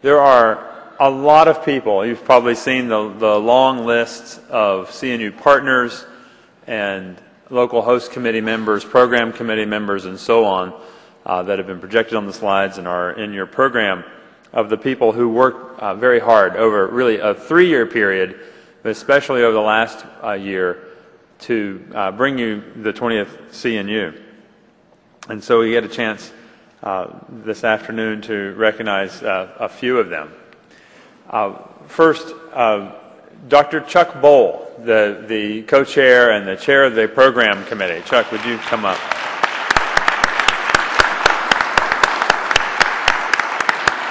There are a lot of people. You've probably seen the long lists of CNU partners and local host committee members, program committee members, and so on that have been projected on the slides and are in your program, of the people who worked very hard over really a 3-year period, but especially over the last year, to bring you the 20th CNU. And so we get a chance this afternoon to recognize a few of them. First, Dr. Chuck Bowl, the co-chair and the chair of the program committee. Chuck, would you come up?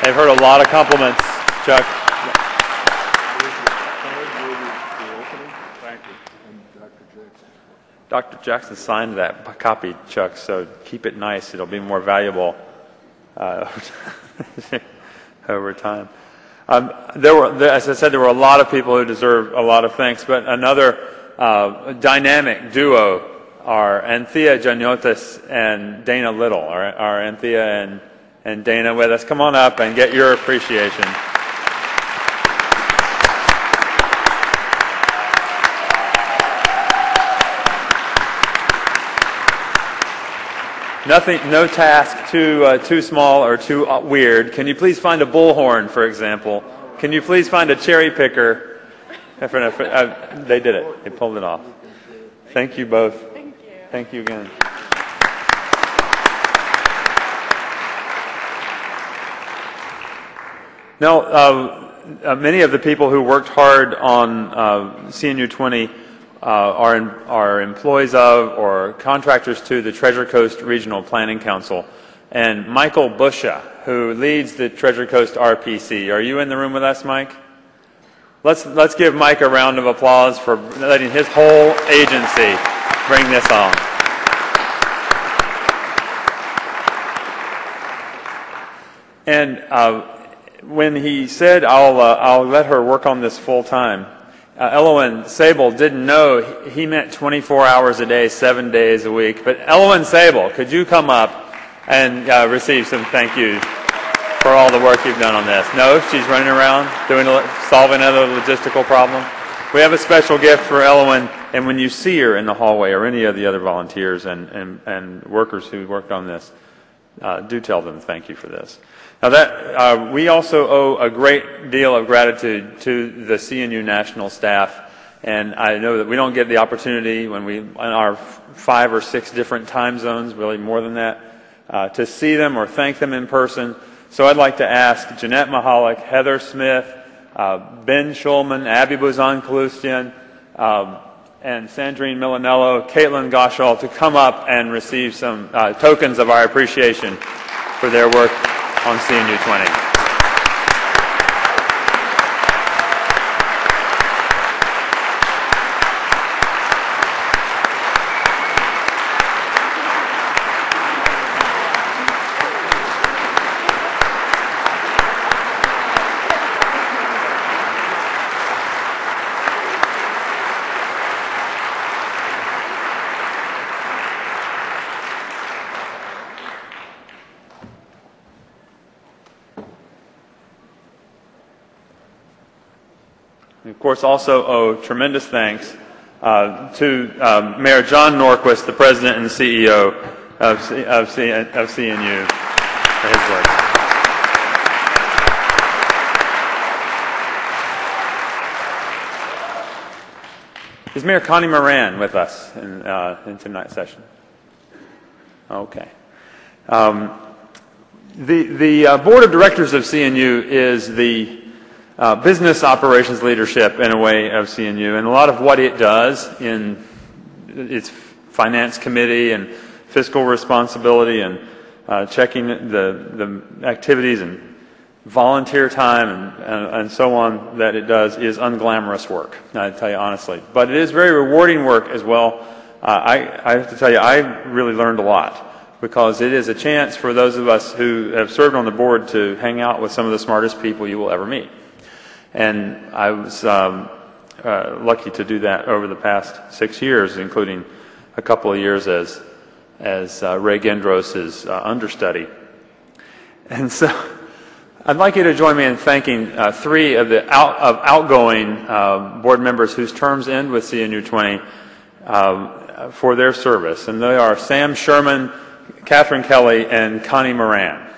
I've heard a lot of compliments, Chuck. Thank you. And Dr. Jackson. Dr. Jackson signed that copy, Chuck, so keep it nice. It'll be more valuable over time. As I said, there were a lot of people who deserve a lot of thanks, but another dynamic duo are Anthea Janiotis and Dana Little. Are Anthea and Dana with us? Come on up and get your appreciation. No task too small or too weird. Can you please find a bullhorn, for example? Can you please find a cherry picker? They did it. They pulled it off. Thank you both. Thank you. Thank you again. Now, many of the people who worked hard on CNU 20 are employees of or contractors to the Treasure Coast Regional Planning Council. And Michael Busha, who leads the Treasure Coast RPC. Are you in the room with us, Mike? Let's give Mike a round of applause for letting his whole agency bring this on. And when he said, I'll let her work on this full time, Elowen Sable didn't know he meant 24 hours a day, 7 days a week. But Elowen Sable, could you come up and receive some thank yous for all the work you've done on this? No, she's running around solving another logistical problem. We have a special gift for Elowen, and when you see her in the hallway or any of the other volunteers and workers who worked on this, do tell them thank you for this. Now we also owe a great deal of gratitude to the CNU national staff, and I know that we don't get the opportunity when in our 5 or 6 different time zones, really more than that, to see them or thank them in person. So I'd like to ask Jeanette Mahalik, Heather Smith, Ben Schulman, Abby Buzan-Kalustian, and Sandrine Milanello, Caitlin Goshall to come up and receive some tokens of our appreciation for their work on CNU 20. Of course, also owe tremendous thanks to Mayor John Norquist, the President and CEO of CNU, for his work. Is Mayor Connie Moran with us in tonight's session? Okay. The Board of Directors of CNU is the business operations leadership, in a way, of CNU, and a lot of what it does in its finance committee and fiscal responsibility and checking the activities and volunteer time and so on that it does is unglamorous work, I tell you honestly. But it is very rewarding work as well. I have to tell you, I really learned a lot, because it is a chance for those of us who have served on the board to hang out with some of the smartest people you will ever meet. And I was lucky to do that over the past 6 years, including a couple of years as Ray Gendros' understudy. And so I'd like you to join me in thanking three of the outgoing board members whose terms end with CNU-20 for their service, and they are Sam Sherman, Catherine Kelly, and Connie Moran.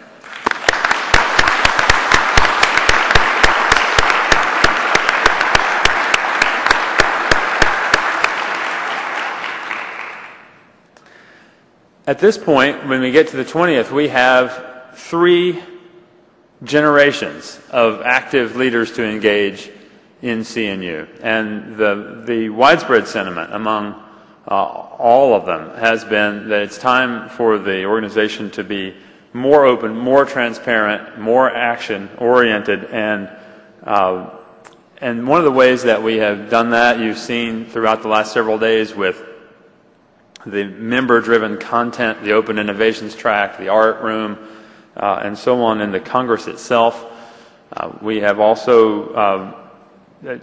At this point, when we get to the 20th, we have 3 generations of active leaders to engage in CNU. And the widespread sentiment among all of them has been that it's time for the organization to be more open, more transparent, more action-oriented. And one of the ways that we have done that, you've seen throughout the last several days with the member-driven content, the open innovations track, the art room, and so on in the Congress itself. We have also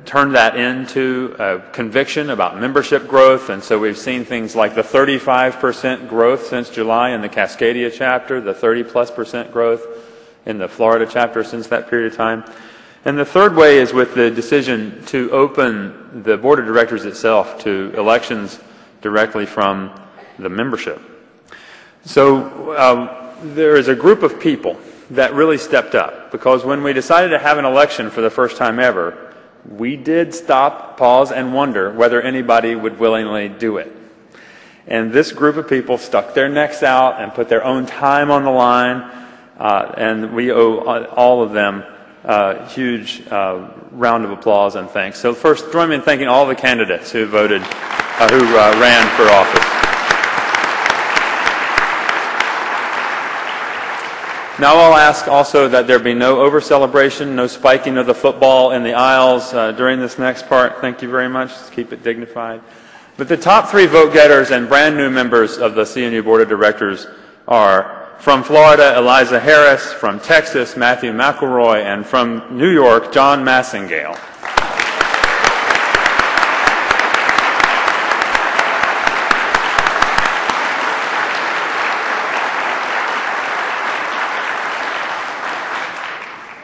turned that into a conviction about membership growth, and so we've seen things like the 35% growth since July in the Cascadia chapter, the 30+% growth in the Florida chapter since that period of time. And the third way is with the decision to open the board of directors itself to elections directly from the membership. So there is a group of people that really stepped up, because when we decided to have an election for the first time ever, we did stop, pause, and wonder whether anybody would willingly do it. And this group of people stuck their necks out and put their own time on the line, and we owe all of them a huge round of applause and thanks. So first, join me in thanking all the candidates who voted, who ran for office. Now I'll ask also that there be no over-celebration, no spiking of the football in the aisles during this next part. Thank you very much. Let's keep it dignified. But the top 3 vote-getters and brand new members of the CNU Board of Directors are from Florida, Eliza Harris, from Texas, Matthew McElroy, and from New York, John Massingale.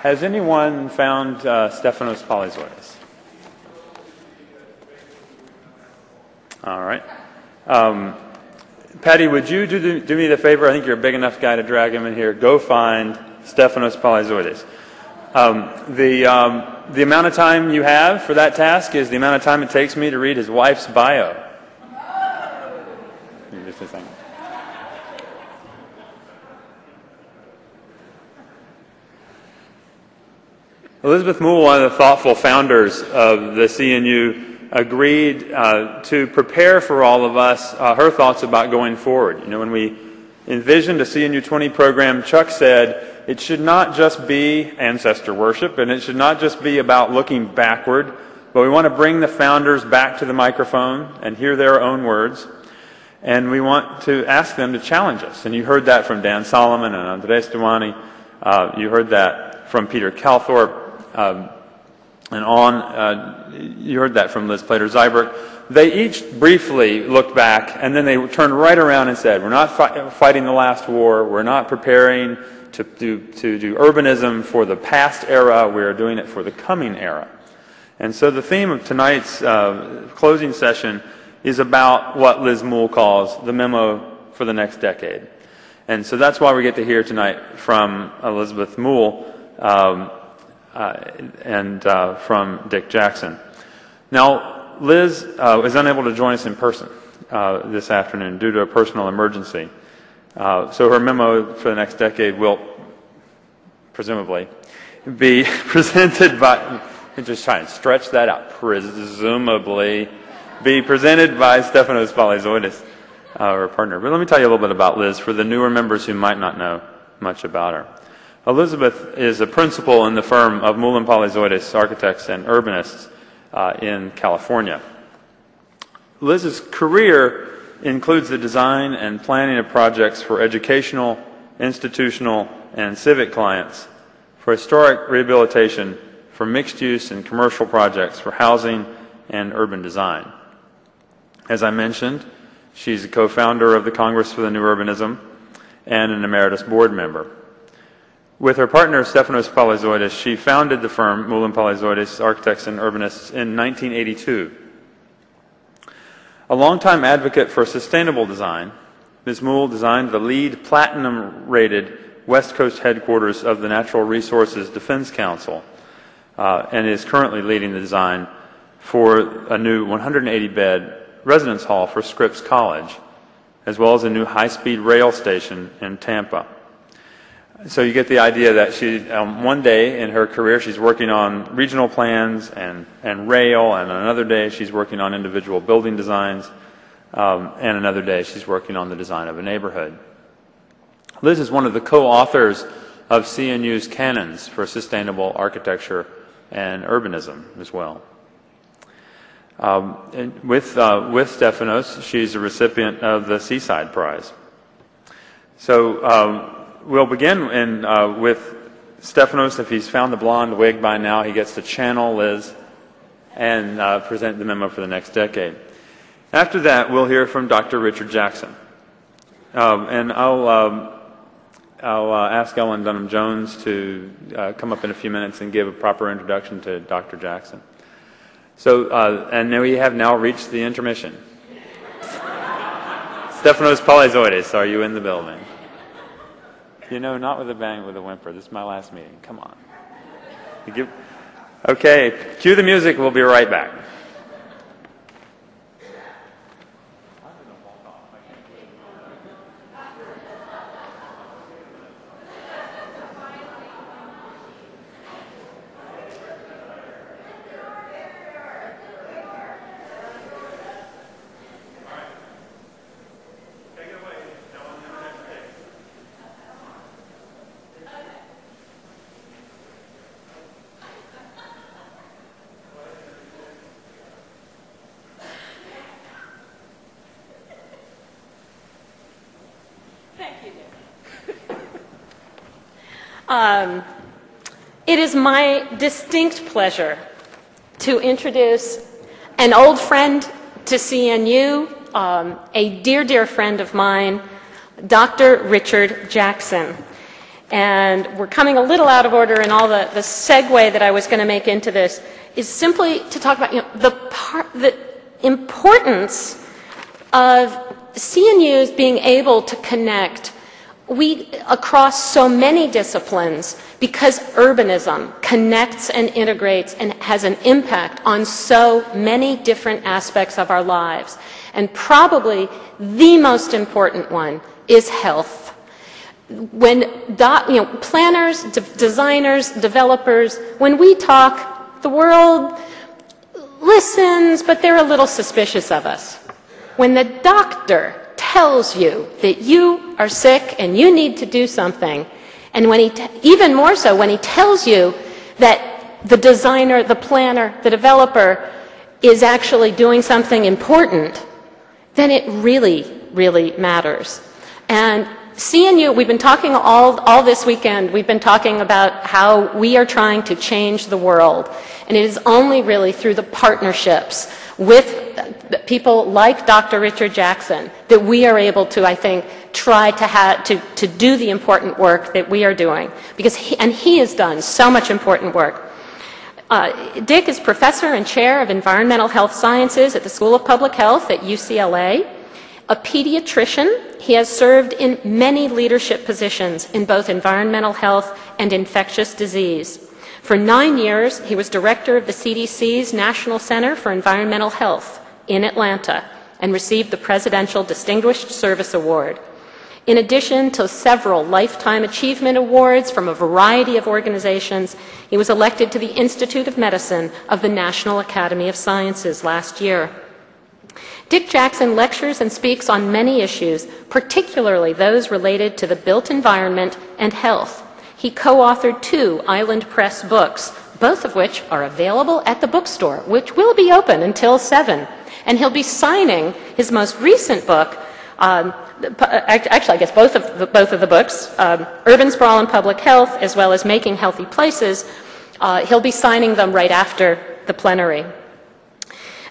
Has anyone found Stefanos Polyzoides? All right. Patty, would you do me the favor? I think you're a big enough guy to drag him in here. Go find Stefanos Polyzoides. The amount of time you have for that task is the amount of time it takes me to read his wife's bio. Just a second. Elizabeth Moule, one of the thoughtful founders of the CNU, agreed to prepare for all of us her thoughts about going forward. You know, when we envisioned a CNU-20 program, Chuck said it should not just be ancestor worship, and it should not just be about looking backward, but we want to bring the founders back to the microphone and hear their own words, and we want to ask them to challenge us. And you heard that from Dan Solomon and Andres Duani. You heard that from Peter Calthorpe. And on, you heard that from Liz Plater-Zybert. They each briefly looked back, and then they turned right around and said, we're not fighting the last war, we're not preparing to do urbanism for the past era, we are doing it for the coming era. And so the theme of tonight's closing session is about what Liz Moule calls the memo for the next decade. And so that's why we get to hear tonight from Elizabeth Moule, and from Dick Jackson. Now, Liz is unable to join us in person this afternoon due to a personal emergency. So her memo for the next decade will presumably be presented by, I'm just trying to stretch that out, presumably be presented by Stefanos Polyzoides, our partner. But let me tell you a little bit about Liz for the newer members who might not know much about her. Elizabeth is a principal in the firm of Moule and Polyzoides, architects and urbanists in California. Liz's career includes the design and planning of projects for educational, institutional, and civic clients, for historic rehabilitation, for mixed use and commercial projects, for housing and urban design. As I mentioned, she's a co-founder of the Congress for the New Urbanism and an emeritus board member. With her partner, Stefanos Polyzoides, she founded the firm Moule and Polyzoides, Architects and Urbanists, in 1982. A longtime advocate for sustainable design, Ms. Moule designed the LEED Platinum-rated West Coast headquarters of the Natural Resources Defense Council, and is currently leading the design for a new 180-bed residence hall for Scripps College, as well as a new high-speed rail station in Tampa. So you get the idea that she, one day in her career, she's working on regional plans and rail, and another day she's working on individual building designs, and another day she's working on the design of a neighborhood. Liz is one of the co-authors of CNU's Canons for Sustainable Architecture and Urbanism as well. And with Stefanos, she's a recipient of the Seaside Prize. So we'll begin with Stefanos. If he's found the blonde wig by now, he gets to channel Liz and present the memo for the next decade. After that, we'll hear from Dr. Richard Jackson. And I'll ask Ellen Dunham-Jones to come up in a few minutes and give a proper introduction to Dr. Jackson. So, and we have now reached the intermission. Stefanos Polyzoides, are you in the building? You know, not with a bang, with a whimper. This is my last meeting. Come on. Okay, cue the music. We'll be right back. It is my distinct pleasure to introduce an old friend to CNU, a dear, dear friend of mine, Dr. Richard Jackson. And we're coming a little out of order, and all the segue that I was going to make into this is simply to talk about the importance of CNUs being able to connect across so many disciplines, because urbanism connects and integrates and has an impact on so many different aspects of our lives. And probably the most important one is health. When planners, designers, developers, when we talk, the world listens, but they're a little suspicious of us. When the doctor tells you that you are sick and you need to do something, and when even more so when he tells you that the designer, the planner, the developer is actually doing something important, then it really, really matters. And CNU, we've been talking all this weekend, we've been talking about how we are trying to change the world. And it is only really through the partnerships with people like Dr. Richard Jackson that we are able to, I think, try to do the important work that we are doing. Because he has done so much important work. Dick is professor and chair of environmental health sciences at the School of Public Health at UCLA. A pediatrician, he has served in many leadership positions in both environmental health and infectious disease. For 9 years, he was director of the CDC's National Center for Environmental Health in Atlanta and received the Presidential Distinguished Service Award. In addition to several Lifetime Achievement Awards from a variety of organizations, he was elected to the Institute of Medicine of the National Academy of Sciences last year. Dick Jackson lectures and speaks on many issues, particularly those related to the built environment and health. He co-authored 2 Island Press books, both of which are available at the bookstore, which will be open until 7. And he'll be signing his most recent book, actually I guess both of the books, Urban Sprawl and Public Health, as well as Making Healthy Places. He'll be signing them right after the plenary.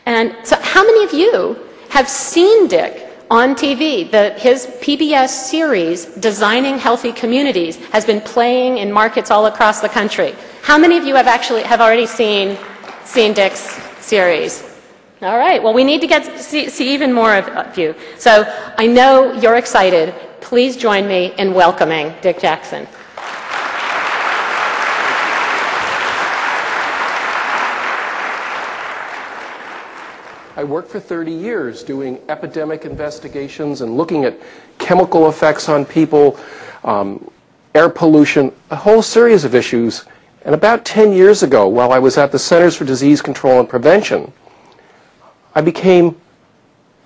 And so how many of you have seen Dick on TV. His PBS series, Designing Healthy Communities, has been playing in markets all across the country. How many of you have already seen Dick's series? All right, well, we need to see even more of you. So I know you're excited. Please join me in welcoming Dick Jackson. I worked for 30 years doing epidemic investigations and looking at chemical effects on people, air pollution, a whole series of issues. And about 10 years ago, while I was at the Centers for Disease Control and Prevention, I became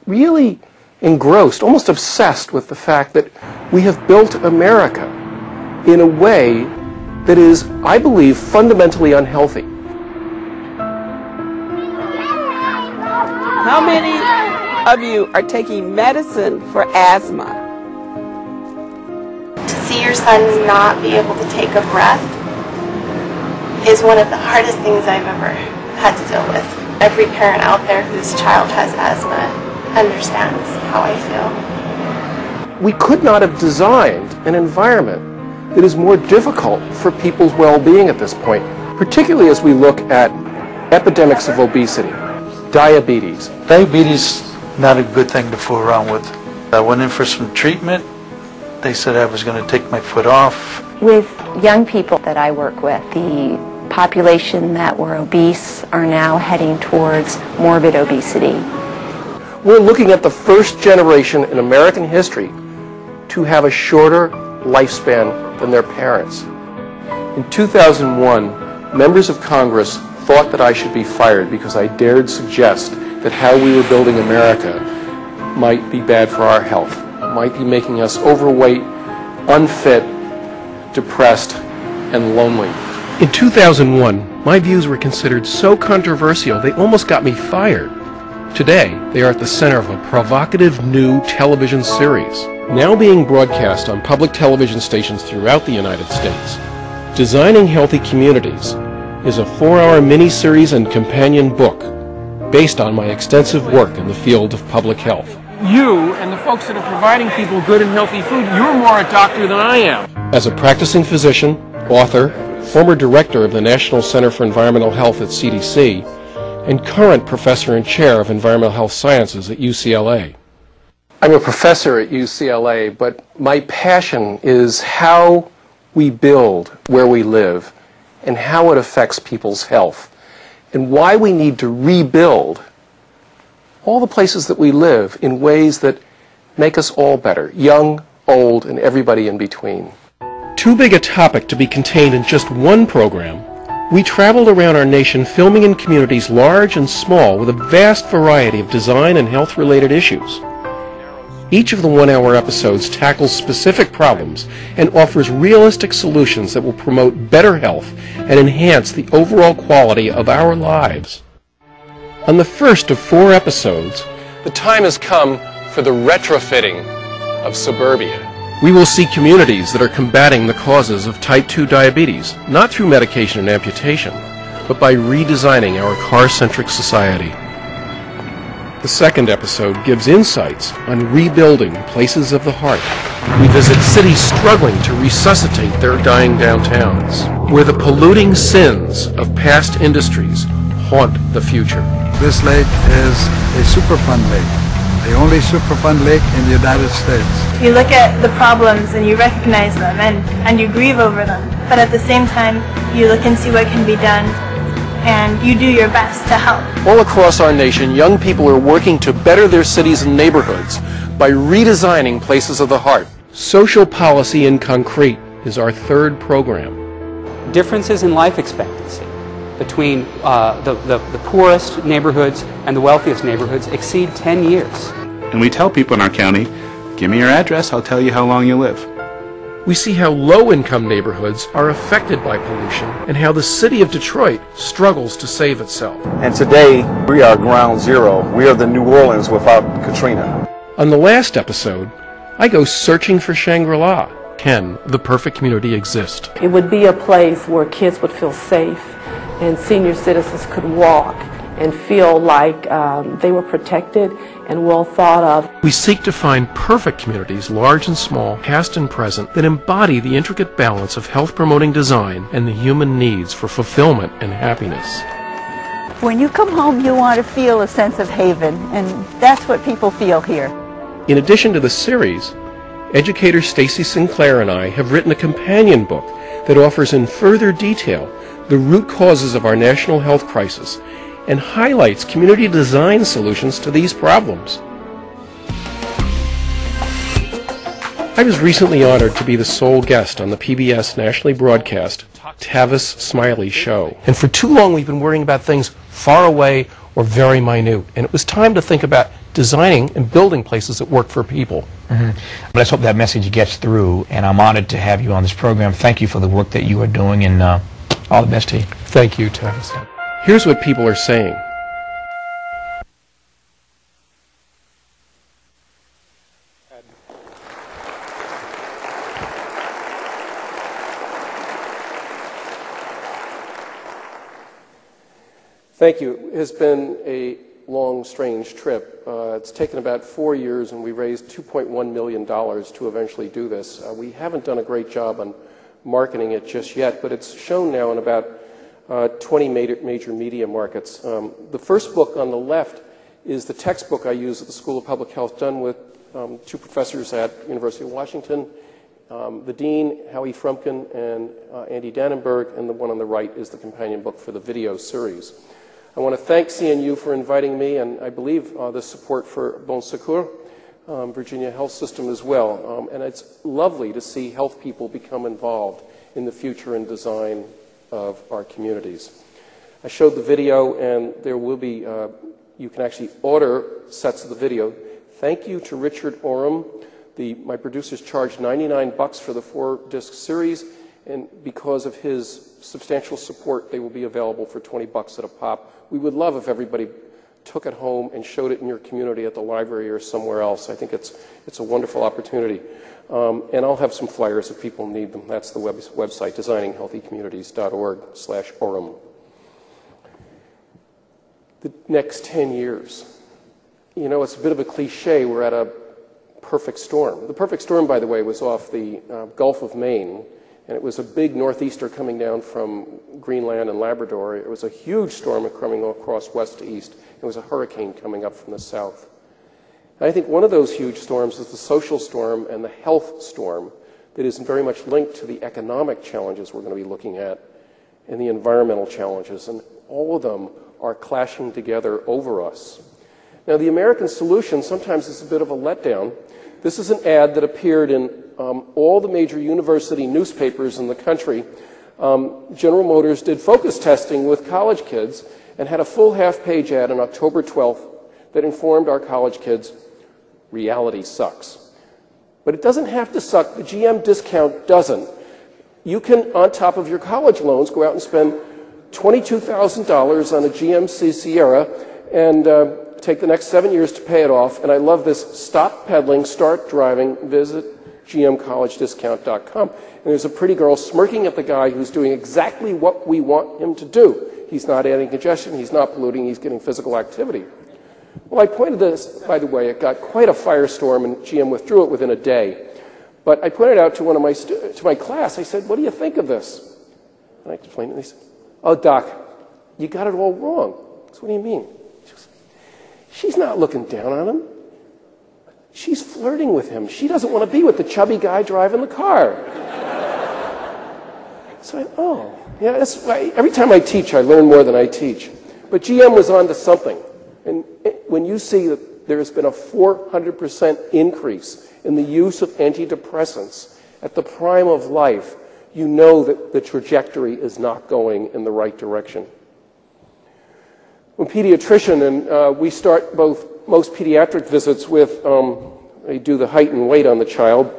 really engrossed, almost obsessed with the fact that we have built America in a way that is, I believe, fundamentally unhealthy. How many of you are taking medicine for asthma? To see your son not be able to take a breath is one of the hardest things I've ever had to deal with. Every parent out there whose child has asthma understands how I feel. We could not have designed an environment that is more difficult for people's well-being at this point, particularly as we look at epidemics of obesity, diabetes. Diabetes, not a good thing to fool around with. I went in for some treatment. They said I was going to take my foot off. With young people that I work with, the population that were obese are now heading towards morbid obesity. We're looking at the first generation in American history to have a shorter lifespan than their parents. In 2001, members of Congress thought that I should be fired because I dared suggest that how we were building America might be bad for our health, might be making us overweight, unfit, depressed, and lonely. In 2001, my views were considered so controversial they almost got me fired. Today, they are at the center of a provocative new television series, now being broadcast on public television stations throughout the United States. Designing Healthy Communities is a 4-hour mini-series and companion book based on my extensive work in the field of public health. You and the folks that are providing people good and healthy food, you're more a doctor than I am. As a practicing physician, author, former director of the National Center for Environmental Health at CDC, and current professor and chair of environmental health sciences at UCLA. I'm a professor at UCLA, but my passion is how we build where we live and how it affects people's health, and why we need to rebuild all the places that we live in ways that make us all better, young, old, and everybody in between. Too big a topic to be contained in just one program, we traveled around our nation filming in communities large and small with a vast variety of design and health-related issues. Each of the 1-hour episodes tackles specific problems and offers realistic solutions that will promote better health and enhance the overall quality of our lives. On the first of 4 episodes, the time has come for the retrofitting of suburbia. We will see communities that are combating the causes of type 2 diabetes, not through medication and amputation, but by redesigning our car-centric society. The second episode gives insights on rebuilding places of the heart. We visit cities struggling to resuscitate their dying downtowns, where the polluting sins of past industries haunt the future. This lake is a Superfund lake, the only Superfund lake in the United States. You look at the problems and you recognize them and you grieve over them, but at the same time you look and see what can be done and you do your best to help. All across our nation, young people are working to better their cities and neighborhoods by redesigning places of the heart. Social Policy in Concrete is our third program. Differences in life expectancy between the poorest neighborhoods and the wealthiest neighborhoods exceed 10 years. And we tell people in our county, give me your address, I'll tell you how long you live. We see how low-income neighborhoods are affected by pollution and how the city of Detroit struggles to save itself. And today, we are ground zero. We are the New Orleans without Katrina. On the last episode, I go searching for Shangri-La. Can the perfect community exist? It would be a place where kids would feel safe and senior citizens could walk and feel like they were protected and well thought of. We seek to find perfect communities, large and small, past and present, that embody the intricate balance of health-promoting design and the human needs for fulfillment and happiness. When you come home, you want to feel a sense of haven, and that's what people feel here. In addition to the series, educator Stacy Sinclair and I have written a companion book that offers in further detail the root causes of our national health crisis and highlights community design solutions to these problems. I was recently honored to be the sole guest on the PBS nationally broadcast Tavis Smiley show. And for too long we've been worrying about things far away or very minute. And it was time to think about designing and building places that work for people. Let's hope that message gets through, and I'm honored to have you on this program. Thank you for the work that you are doing, and all the best to you. Thank you, Tavis. Here's what people are saying. Thank you. It has been a long, strange trip. It's taken about 4 years, and we raised $2.1 million to eventually do this. We haven't done a great job on marketing it just yet, but it's shown now in about 20 major media markets. The first book on the left is the textbook I use at the School of Public Health, done with two professors at University of Washington, the dean, Howie Frumkin, and Andy Dannenberg, and the one on the right is the companion book for the video series. I want to thank CNU for inviting me, and I believe the support for Bon Secours, Virginia Health System as well. And it's lovely to see health people become involved in the future and design of our communities. I showed the video, and there will be, you can actually order sets of the video. Thank you to Richard Oram. My producers charged $99 for the 4-disc series, and because of his substantial support, they will be available for $20 at a pop. We would love if everybody took it home and showed it in your community at the library or somewhere else. I think it's a wonderful opportunity. And I'll have some flyers if people need them. That's the website, designinghealthycommunities.org/Oram. The next 10 years. You know, it's a bit of a cliche. We're at a perfect storm. The perfect storm, by the way, was off the Gulf of Maine. And it was a big northeaster coming down from Greenland and Labrador. It was a huge storm coming across west to east. It was a hurricane coming up from the south. And I think one of those huge storms is the social storm and the health storm that is very much linked to the economic challenges we're going to be looking at and the environmental challenges. And all of them are clashing together over us. Now, the American solution sometimes is a bit of a letdown. This is an ad that appeared in all the major university newspapers in the country. General Motors did focus testing with college kids and had a full half-page ad on October 12th that informed our college kids, reality sucks. But it doesn't have to suck. The GM discount doesn't. You can, on top of your college loans, go out and spend $22,000 on a GMC Sierra and take the next 7 years to pay it off. And I love this: stop pedaling, start driving, visit gmcollegediscount.com. And there's a pretty girl smirking at the guy who's doing exactly what we want him to do. He's not adding congestion, he's not polluting, he's getting physical activity. Well, I pointed this, by the way, it got quite a firestorm, and GM withdrew it within a day. But I pointed out to one of my class, I said, what do you think of this? And I explained it, and they said, oh, Doc, you got it all wrong. I said, what do you mean? She goes, she's not looking down on him. She's flirting with him. She doesn't want to be with the chubby guy driving the car. So yeah, that's why every time I teach, I learn more than I teach. But GM was on to something. And when you see that there has been a 400% increase in the use of antidepressants at the prime of life, you know that the trajectory is not going in the right direction. When pediatrician, and we start most pediatric visits with, they do the height and weight on the child.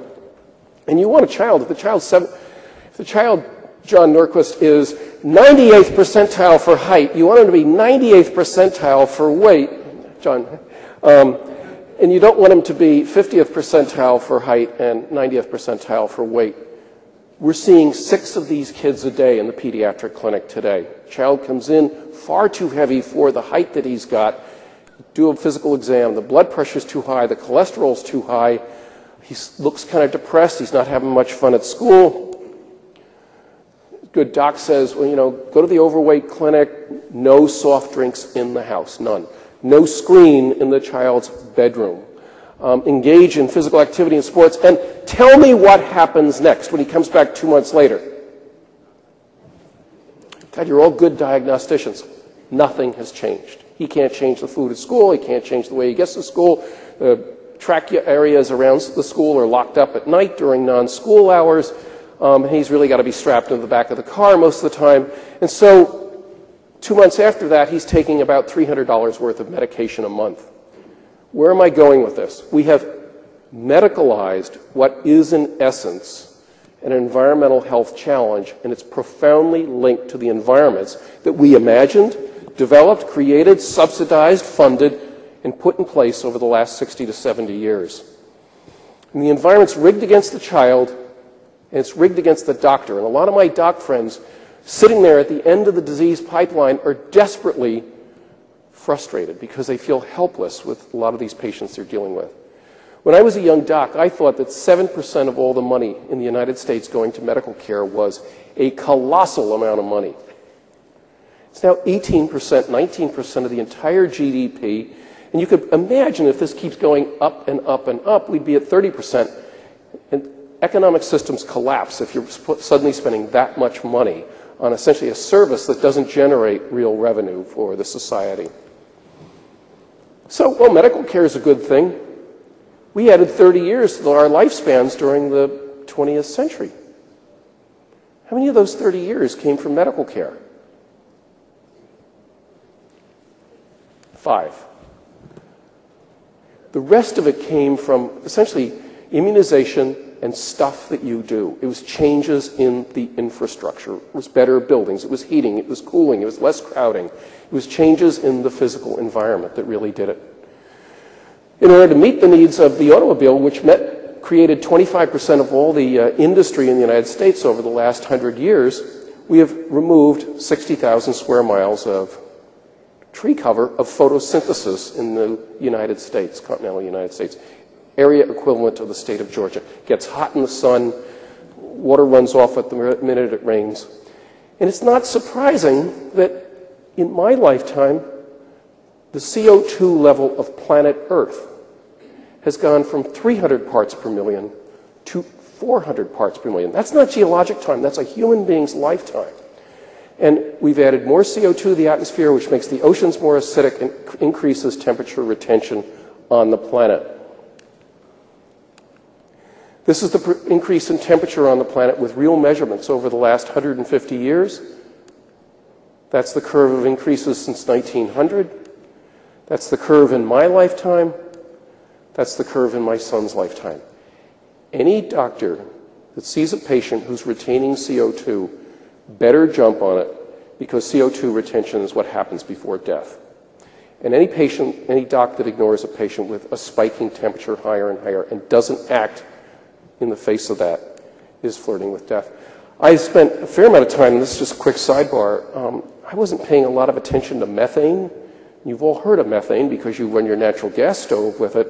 And you want a child, if the child, John Norquist, is 98th percentile for height, you want him to be 98th percentile for weight, John. And you don't want him to be 50th percentile for height and 90th percentile for weight. We're seeing 6 of these kids a day in the pediatric clinic today. Child comes in far too heavy for the height that he's got. Do a physical exam. The blood pressure's too high. The cholesterol's too high. He looks kind of depressed. He's not having much fun at school. Good doc says, well, you know, go to the overweight clinic. No soft drinks in the house. None. No screen in the child's bedroom. Engage in physical activity and sports, and tell me what happens next when he comes back 2 months later. God, you're all good diagnosticians. Nothing has changed. He can't change the food at school. He can't change the way he gets to school. The track areas around the school are locked up at night during non-school hours. He's really got to be strapped into the back of the car most of the time. And so 2 months after that, he's taking about $300 worth of medication a month. Where am I going with this? We have medicalized what is in essence an environmental health challenge, and it's profoundly linked to the environments that we imagined, developed, created, subsidized, funded, and put in place over the last 60 to 70 years. And the environment's rigged against the child, and it's rigged against the doctor. And a lot of my doc friends sitting there at the end of the disease pipeline are desperately frustrated because they feel helpless with a lot of these patients they're dealing with. When I was a young doc, I thought that 7% of all the money in the United States going to medical care was a colossal amount of money. It's now 18%, 19% of the entire GDP. And you could imagine if this keeps going up and up and up, we'd be at 30%. And economic systems collapse if you're suddenly spending that much money on essentially a service that doesn't generate real revenue for the society. So, well, medical care is a good thing. We added 30 years to our lifespans during the 20th century. How many of those 30 years came from medical care? 5. The rest of it came from essentially immunization and stuff that you do. It was changes in the infrastructure. It was better buildings. It was heating. It was cooling. It was less crowding. It was changes in the physical environment that really did it. In order to meet the needs of the automobile, which created 25% of all the industry in the United States over the last 100 years, we have removed 60,000 square miles of tree cover of photosynthesis in the United States, continental United States. Area equivalent to the state of Georgia. It gets hot in the sun, water runs off at the minute it rains. And it's not surprising that in my lifetime, the CO2 level of planet Earth has gone from 300 parts per million to 400 parts per million. That's not geologic time, that's a human being's lifetime. And we've added more CO2 to the atmosphere, which makes the oceans more acidic and increases temperature retention on the planet. This is the increase in temperature on the planet with real measurements over the last 150 years. That's the curve of increases since 1900. That's the curve in my lifetime. That's the curve in my son's lifetime. Any doctor that sees a patient who's retaining CO2 better jump on it, because CO2 retention is what happens before death. And any patient, any doc that ignores a patient with a spiking temperature higher and higher and doesn't act in the face of that is flirting with death. I spent a fair amount of time, and this is just a quick sidebar, I wasn't paying a lot of attention to methane. You've all heard of methane because you run your natural gas stove with it,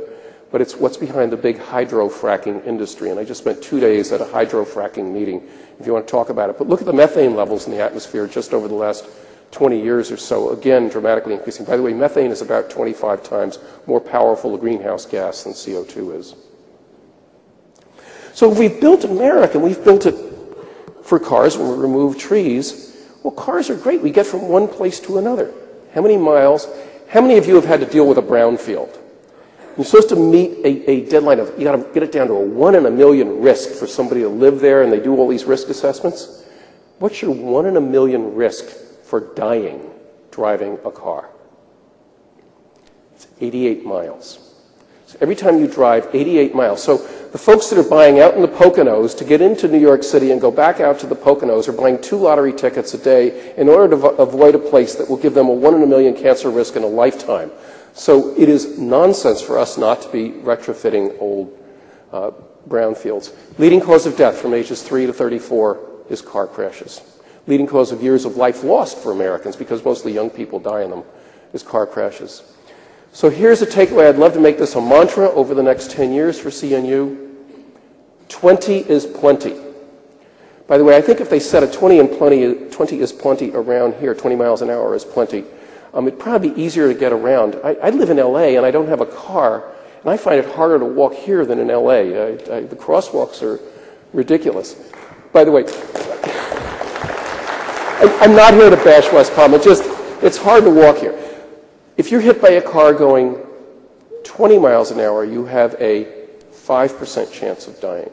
but it's what's behind the big hydrofracking industry. And I just spent 2 days at a hydrofracking meeting, if you want to talk about it. But look at the methane levels in the atmosphere just over the last 20 years or so, again, dramatically increasing. By the way, methane is about 25 times more powerful a greenhouse gas than CO2 is. So we've built America, and we've built it for cars when we remove trees. Well, cars are great. We get from one place to another. How many miles? How many of you have had to deal with a brownfield? You're supposed to meet a deadline of, you got to get it down to a 1 in a million risk for somebody to live there, and they do all these risk assessments. What's your 1 in a million risk for dying driving a car? It's 88 miles. So every time you drive 88 miles. So the folks that are buying out in the Poconos to get into New York City and go back out to the Poconos are buying 2 lottery tickets a day in order to avoid a place that will give them a 1 in a million cancer risk in a lifetime. So it is nonsense for us not to be retrofitting old brownfields. Leading cause of death from ages 3 to 34 is car crashes. Leading cause of years of life lost for Americans, because mostly young people die in them, is car crashes. So here's a takeaway. I'd love to make this a mantra over the next 10 years for CNU. 20 is plenty. By the way, I think if they set a 20 is plenty around here, 20 miles an hour is plenty, it'd probably be easier to get around. I live in LA and I don't have a car, and I find it harder to walk here than in LA. The crosswalks are ridiculous. By the way, I'm not here to bash West Palm. It's hard to walk here. If you're hit by a car going 20 miles an hour, you have a 5% chance of dying.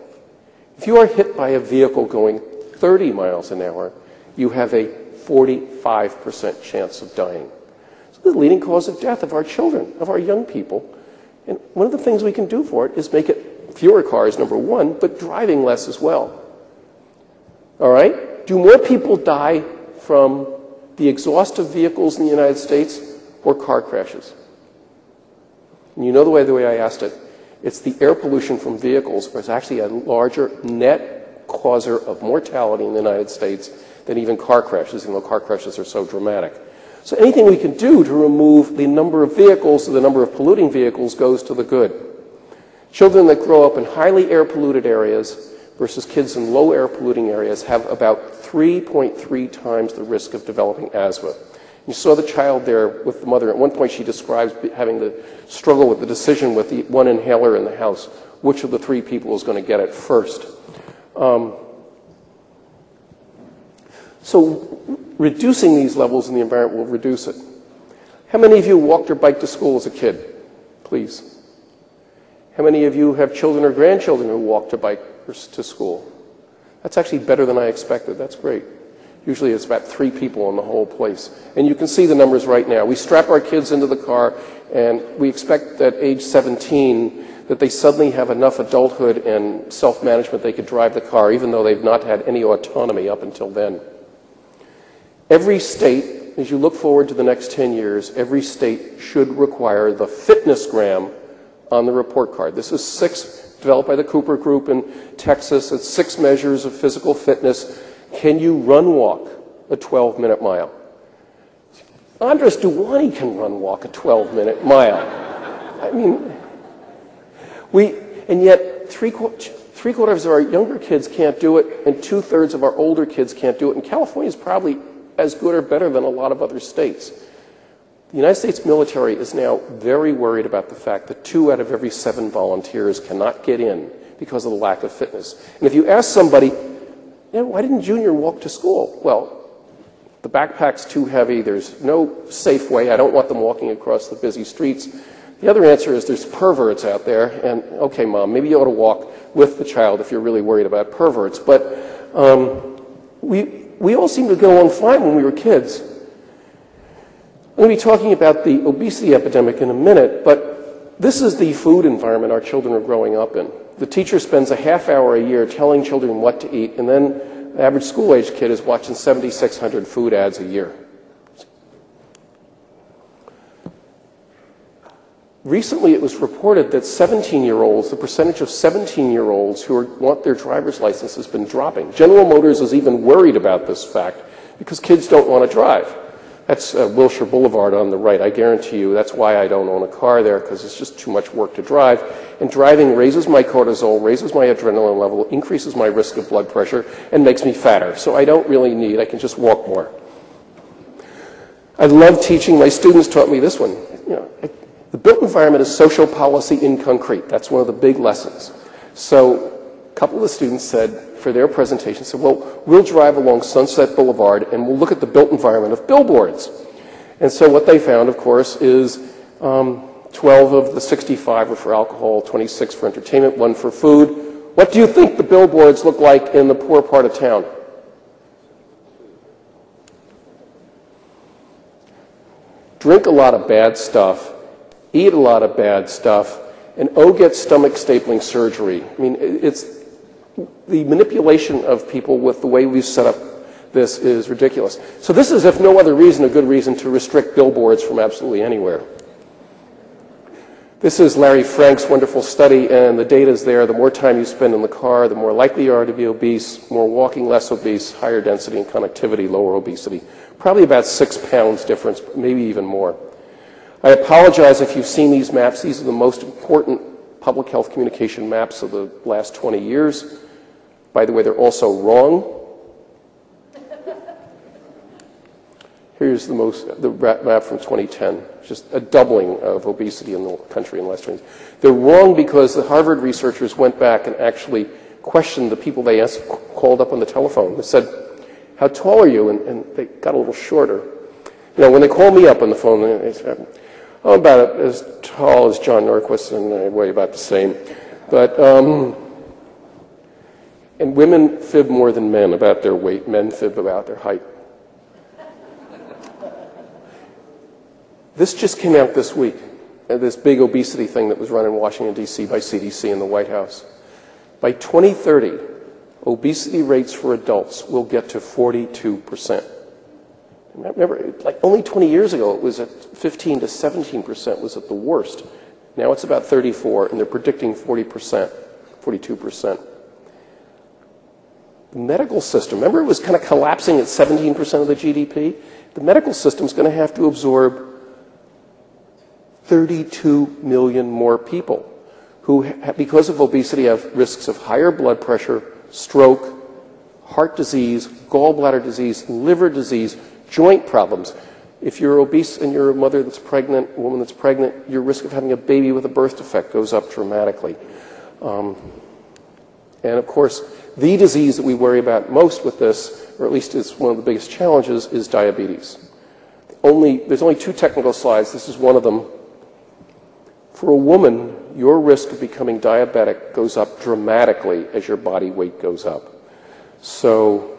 If you are hit by a vehicle going 30 miles an hour, you have a 45% chance of dying. So the leading cause of death of our children, of our young people. And one of the things we can do for it is make it fewer cars, number one, but driving less as well. All right? Do more people die from the exhaust of vehicles in the United States or car crashes? And you know the way I asked it. It's the air pollution from vehicles is actually a larger net causer of mortality in the United States than even car crashes, even though car crashes are so dramatic. So anything we can do to remove the number of vehicles, so the number of polluting vehicles, goes to the good. Children that grow up in highly air polluted areas versus kids in low air polluting areas have about 3.3 times the risk of developing asthma. You saw the child there with the mother. At one point she describes having to struggle with the decision with the one inhaler in the house, which of the three people is going to get it first. So reducing these levels in the environment will reduce it. How many of you walked or biked to school as a kid? Please. How many of you have children or grandchildren who walk to bike to school? That's actually better than I expected. That's great. Usually it's about 3 people in the whole place. And you can see the numbers right now. We strap our kids into the car, and we expect at age 17 that they suddenly have enough adulthood and self-management they could drive the car, even though they've not had any autonomy up until then. Every state, as you look forward to the next 10 years, every state should require the Fitnessgram on the report card. This is 6, developed by the Cooper Group in Texas. It's 6 measures of physical fitness. Can you run-walk a 12-minute mile? Andres Duwani can run-walk a 12-minute mile. I mean, and yet three-quarters of our younger kids can't do it, and 2/3 of our older kids can't do it. And California is probably as good or better than a lot of other states. The United States military is now very worried about the fact that 2 out of every 7 volunteers cannot get in because of the lack of fitness. And if you ask somebody, why didn't Junior walk to school? Well, the backpack's too heavy. There's no safe way. I don't want them walking across the busy streets. The other answer is there's perverts out there. And, okay, Mom, maybe you ought to walk with the child if you're really worried about perverts. But we all seem to go on fine when we were kids. I'm going to be talking about the obesity epidemic in a minute, but this is the food environment our children are growing up in. The teacher spends a half hour a year telling children what to eat, and then the average school-age kid is watching 7,600 food ads a year. Recently, it was reported that 17-year-olds, the percentage of 17-year-olds who want their driver's license has been dropping. General Motors is even worried about this fact because kids don't want to drive. That's Wilshire Boulevard on the right. I guarantee you that's why I don't own a car there, because it's just too much work to drive. And driving raises my cortisol, raises my adrenaline level, increases my risk of blood pressure, and makes me fatter. So I don't really need, I can just walk more. I love teaching. My students taught me this one. The built environment is social policy in concrete. That's one of the big lessons. So a couple of the students said, for their presentation, said, well, we'll drive along Sunset Boulevard and we'll look at the built environment of billboards. And so what they found, of course, is 12 of the 65 were for alcohol, 26 for entertainment, 1 for food. What do you think the billboards look like in the poor part of town? Drink a lot of bad stuff, eat a lot of bad stuff, and get stomach stapling surgery. I mean, it's the manipulation of people with the way we've set up this is ridiculous. So this is, if no other reason, a good reason to restrict billboards from absolutely anywhere. This is Larry Frank's wonderful study, and the data is there. The more time you spend in the car, the more likely you are to be obese. More walking, less obese. Higher density and connectivity, lower obesity. Probably about 6 pounds difference, maybe even more. I apologize if you've seen these maps. These are the most important public health communication maps of the last 20 years. By the way, they're also wrong. Here's the map from 2010, just a doubling of obesity in the country in the last 20 years. They're wrong because the Harvard researchers went back and actually questioned the people they asked, called up on the telephone. They said, how tall are you? And they got a little shorter. You know, when they call me up on the phone, they say, I'm about as tall as John Norquist, and I weigh about the same. But, and women fib more than men about their weight. Men fib about their height. This just came out this week, this big obesity thing that was run in Washington, D.C. by CDC and the White House. By 2030, obesity rates for adults will get to 42%. Remember, like only 20 years ago, it was at 15 to 17% was at the worst. Now it's about 34, and they're predicting 40%, 42%. The medical system, remember it was kind of collapsing at 17% of the GDP? The medical system is going to have to absorb 32 million more people who, because of obesity, have risks of higher blood pressure, stroke, heart disease, gallbladder disease, liver disease, joint problems. If you're obese and you're a mother that's pregnant, a woman that's pregnant, your risk of having a baby with a birth defect goes up dramatically. And of course, the disease that we worry about most with this, or at least is one of the biggest challenges, is diabetes. There's only 2 technical slides. This is one of them. For a woman, your risk of becoming diabetic goes up dramatically as your body weight goes up. So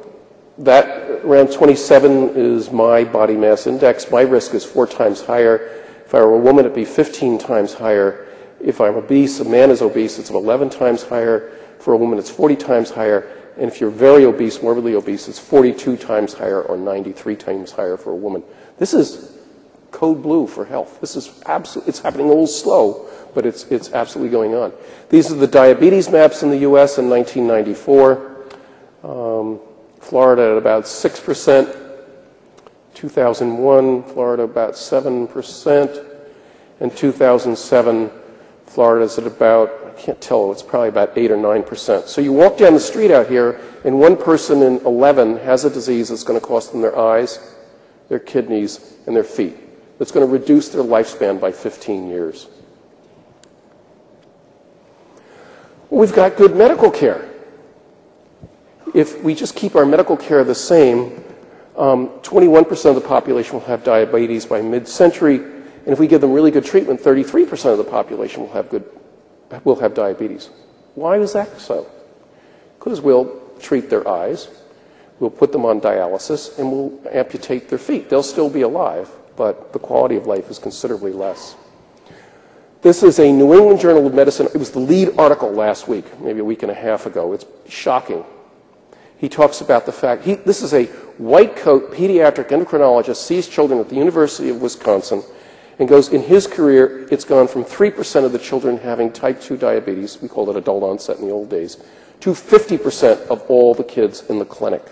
that around 27 is my body mass index. My risk is 4 times higher. If I were a woman, it'd be 15 times higher. If I'm obese, a man is obese, it's 11 times higher. For a woman, it's 40 times higher. And if you're very obese, morbidly obese, it's 42 times higher or 93 times higher for a woman. This is code blue for health. This is absolutely, it's happening a little slow, but it's absolutely going on. These are the diabetes maps in the U.S. in 1994. Florida at about 6%. 2001, Florida about 7%. In 2007, Florida's at about, I can't tell, it's probably about 8 or 9%. So you walk down the street out here, and 1 person in 11 has a disease that's going to cost them their eyes, their kidneys, and their feet. That's going to reduce their lifespan by 15 years. We've got good medical care. If we just keep our medical care the same, 21% of the population will have diabetes by mid-century, and if we give them really good treatment, 33% of the population will have diabetes. Why is that so? Because we'll treat their eyes, we'll put them on dialysis, and we'll amputate their feet. They'll still be alive, but the quality of life is considerably less. This is a New England Journal of Medicine. It was the lead article last week, maybe a week and a half ago. It's shocking. He talks about the fact, this is a white coat pediatric endocrinologist, sees children at the University of Wisconsin, and goes, in his career, it's gone from 3% of the children having type 2 diabetes, we called it adult onset in the old days, to 50% of all the kids in the clinic.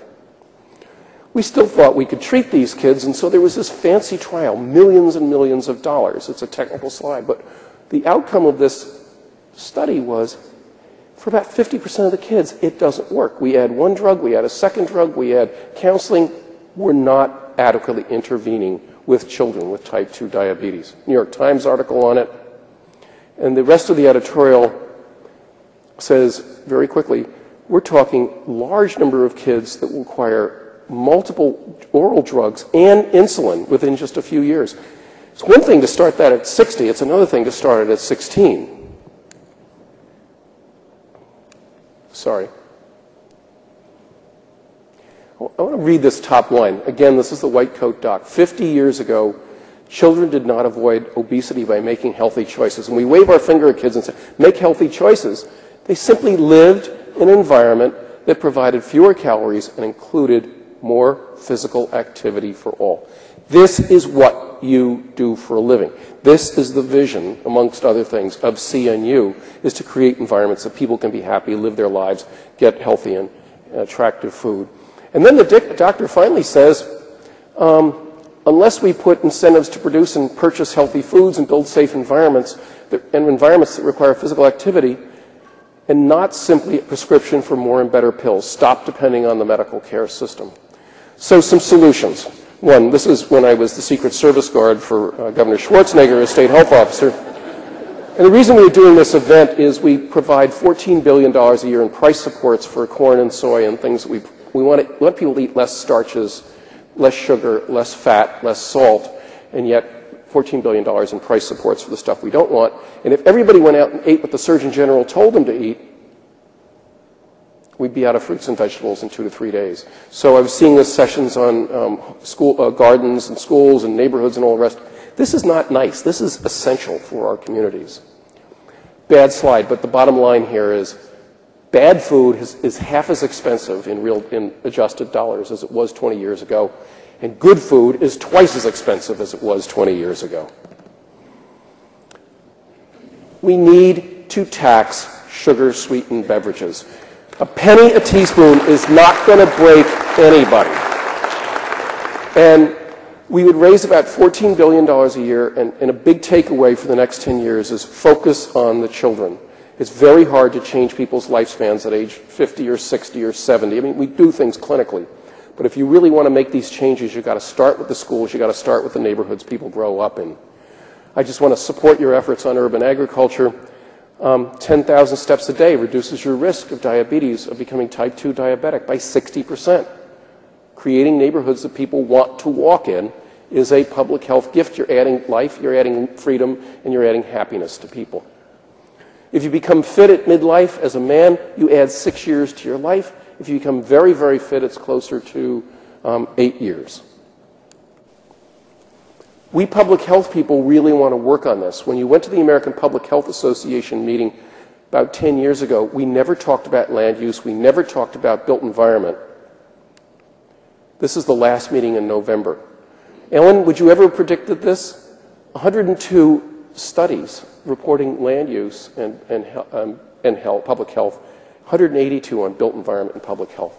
We still thought we could treat these kids, and so there was this fancy trial, millions and millions of dollars. It's a technical slide, but the outcome of this study was, for about 50% of the kids, it doesn't work. We add 1 drug, we add a 2nd drug, we add counseling. We're not adequately intervening with children with type 2 diabetes. New York Times article on it. And the rest of the editorial says, very quickly, we're talking large number of kids that will require multiple oral drugs and insulin within just a few years. It's one thing to start that at 60, it's another thing to start it at 16. Sorry. I want to read this top line. Again, this is the white coat doc. 50 years ago, children did not avoid obesity by making healthy choices. And we wave our finger at kids and say, make healthy choices. They simply lived in an environment that provided fewer calories and included more physical activity for all. This is what what you do for a living. This is the vision, amongst other things, of CNU, is to create environments that people can be happy, live their lives, get healthy and attractive food. And then the doctor finally says, unless we put incentives to produce and purchase healthy foods and build safe environments, and environments that require physical activity, and not simply a prescription for more and better pills, stop depending on the medical care system. So some solutions. One, this is when I was the Secret Service guard for Governor Schwarzenegger as state health officer. And the reason we're doing this event is we provide $14 billion a year in price supports for corn and soy and things that we want people to eat less starches, less sugar, less fat, less salt, and yet $14 billion in price supports for the stuff we don't want. And if everybody went out and ate what the Surgeon General told them to eat, we'd be out of fruits and vegetables in 2 to 3 days. So I was seeing the sessions on gardens and schools and neighborhoods and all the rest. This is not nice. This is essential for our communities. Bad slide, but the bottom line here is bad food is half as expensive in adjusted dollars as it was 20 years ago, and good food is twice as expensive as it was 20 years ago. We need to tax sugar-sweetened beverages. A penny a teaspoon is not going to break anybody. And we would raise about $14 billion a year, and a big takeaway for the next 10 years is focus on the children. It's very hard to change people's lifespans at age 50 or 60 or 70. I mean, we do things clinically. But if you really want to make these changes, you've got to start with the schools, you've got to start with the neighborhoods people grow up in. I just want to support your efforts on urban agriculture. 10,000 steps a day reduces your risk of diabetes, of becoming type 2 diabetic by 60%. Creating neighborhoods that people want to walk in is a public health gift. You're adding life, you're adding freedom, and you're adding happiness to people. If you become fit at midlife as a man, you add 6 years to your life. If you become very, very fit, it's closer to 8 years. We public health people really want to work on this. When you went to the American Public Health Association meeting about 10 years ago, we never talked about land use. We never talked about built environment. This is the last meeting in November. Ellen, would you ever have predicted this? 102 studies reporting land use and health, public health, 182 on built environment and public health.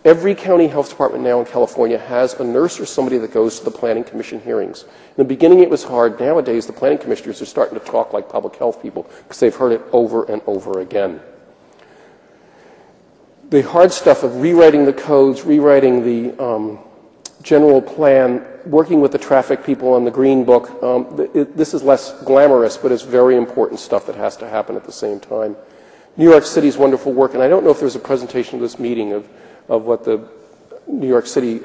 Every county health department now in California has a nurse or somebody that goes to the planning commission hearings. In the beginning it was hard. Nowadays the planning commissioners are starting to talk like public health people because they've heard it over and over again. The hard stuff of rewriting the codes, rewriting the general plan, working with the traffic people on the Green Book, this is less glamorous, but it's very important stuff that has to happen at the same time. New York City's wonderful work, and I don't know if there's a presentation of this meeting of what the New York City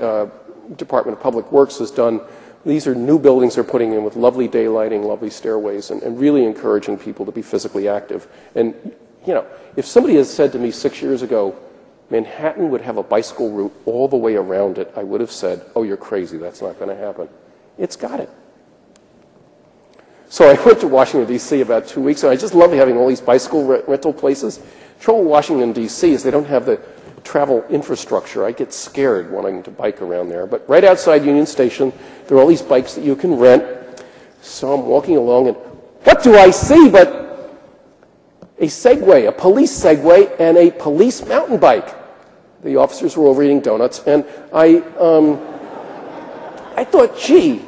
Department of Public Works has done. These are new buildings they're putting in with lovely daylighting, lovely stairways, and really encouraging people to be physically active. And, you know, if somebody had said to me 6 years ago, Manhattan would have a bicycle route all the way around it, I would have said, oh, you're crazy, that's not going to happen. It's got it. So I went to Washington, D.C. about 2 weeks ago. I just love having all these bicycle rental places. The trouble with Washington, D.C. is they don't have the travel infrastructure. I get scared wanting to bike around there. But right outside Union Station, there are all these bikes that you can rent. So I'm walking along, and what do I see but a Segway, a police Segway, and a police mountain bike. The officers were over eating donuts, and I thought, gee,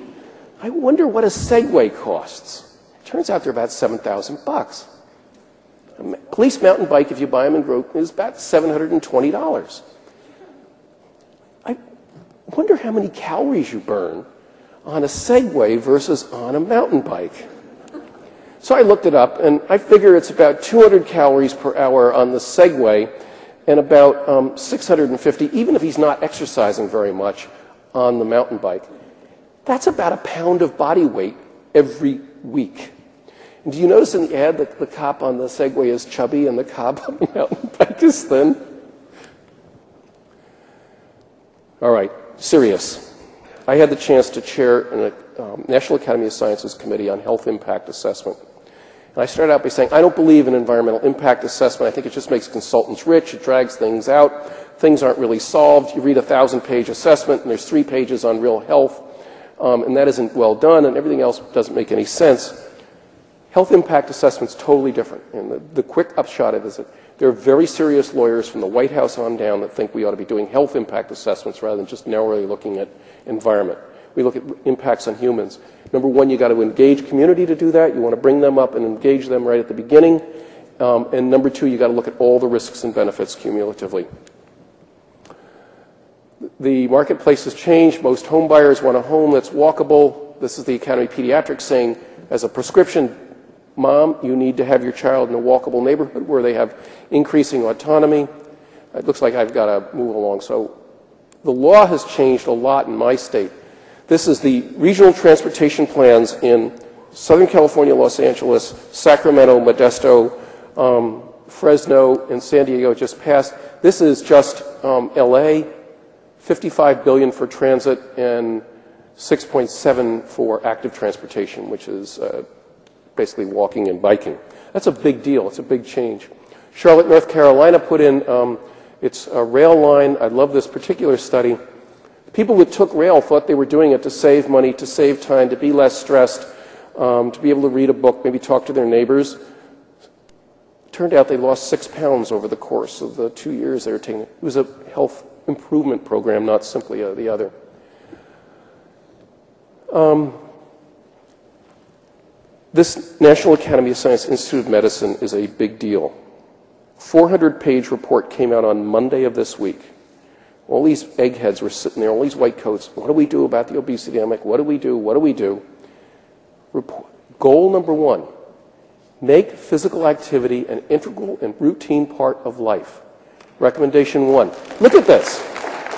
I wonder what a Segway costs. Turns out they're about $7,000. A police mountain bike, if you buy them in group, is about $720. I wonder how many calories you burn on a Segway versus on a mountain bike. So I looked it up, and I figure it's about 200 calories per hour on the Segway and about 650, even if he's not exercising very much, on the mountain bike. That's about a pound of body weight every week. And do you notice in the ad that the cop on the Segway is chubby and the cop on the mountain bike is thin? All right, serious. I had the chance to chair a National Academy of Sciences Committee on Health Impact Assessment. And I started out by saying, I don't believe in environmental impact assessment. I think it just makes consultants rich. It drags things out. Things aren't really solved. You read a 1,000-page assessment, and there's 3 pages on real health. and that isn't well done, and everything else doesn't make any sense. Health impact assessment's totally different, and the quick upshot of it is that there are very serious lawyers from the White House on down that think we ought to be doing health impact assessments rather than just narrowly looking at environment. We look at impacts on humans. Number one, you got to engage community to do that. You want to bring them up and engage them right at the beginning. And number two, you got to look at all the risks and benefits cumulatively. The marketplace has changed. Most home buyers want a home that's walkable. This is the Academy of Pediatrics saying, as a prescription, Mom, you need to have your child in a walkable neighborhood where they have increasing autonomy. It looks like I've got to move along. So the law has changed a lot in my state. This is the regional transportation plans in Southern California, Los Angeles, Sacramento, Modesto, Fresno, and San Diego just passed. This is just LA, $55 billion for transit and $6.7 for active transportation, which is basically walking and biking. That's a big deal. It's a big change. Charlotte, North Carolina put in its rail line. I love this particular study. People who took rail thought they were doing it to save money, to save time, to be less stressed, to be able to read a book, maybe talk to their neighbors. It turned out they lost 6 pounds over the course of the 2 years they were taking it. It was a health improvement program, not simply the other. This National Academy of Science Institute of Medicine is a big deal. 400-page report came out on Monday of this week. All these eggheads were sitting there, all these white coats. What do we do about the obesity epidemic? What do we do? What do we do? Goal number one, make physical activity an integral and routine part of life. Recommendation one, look at this.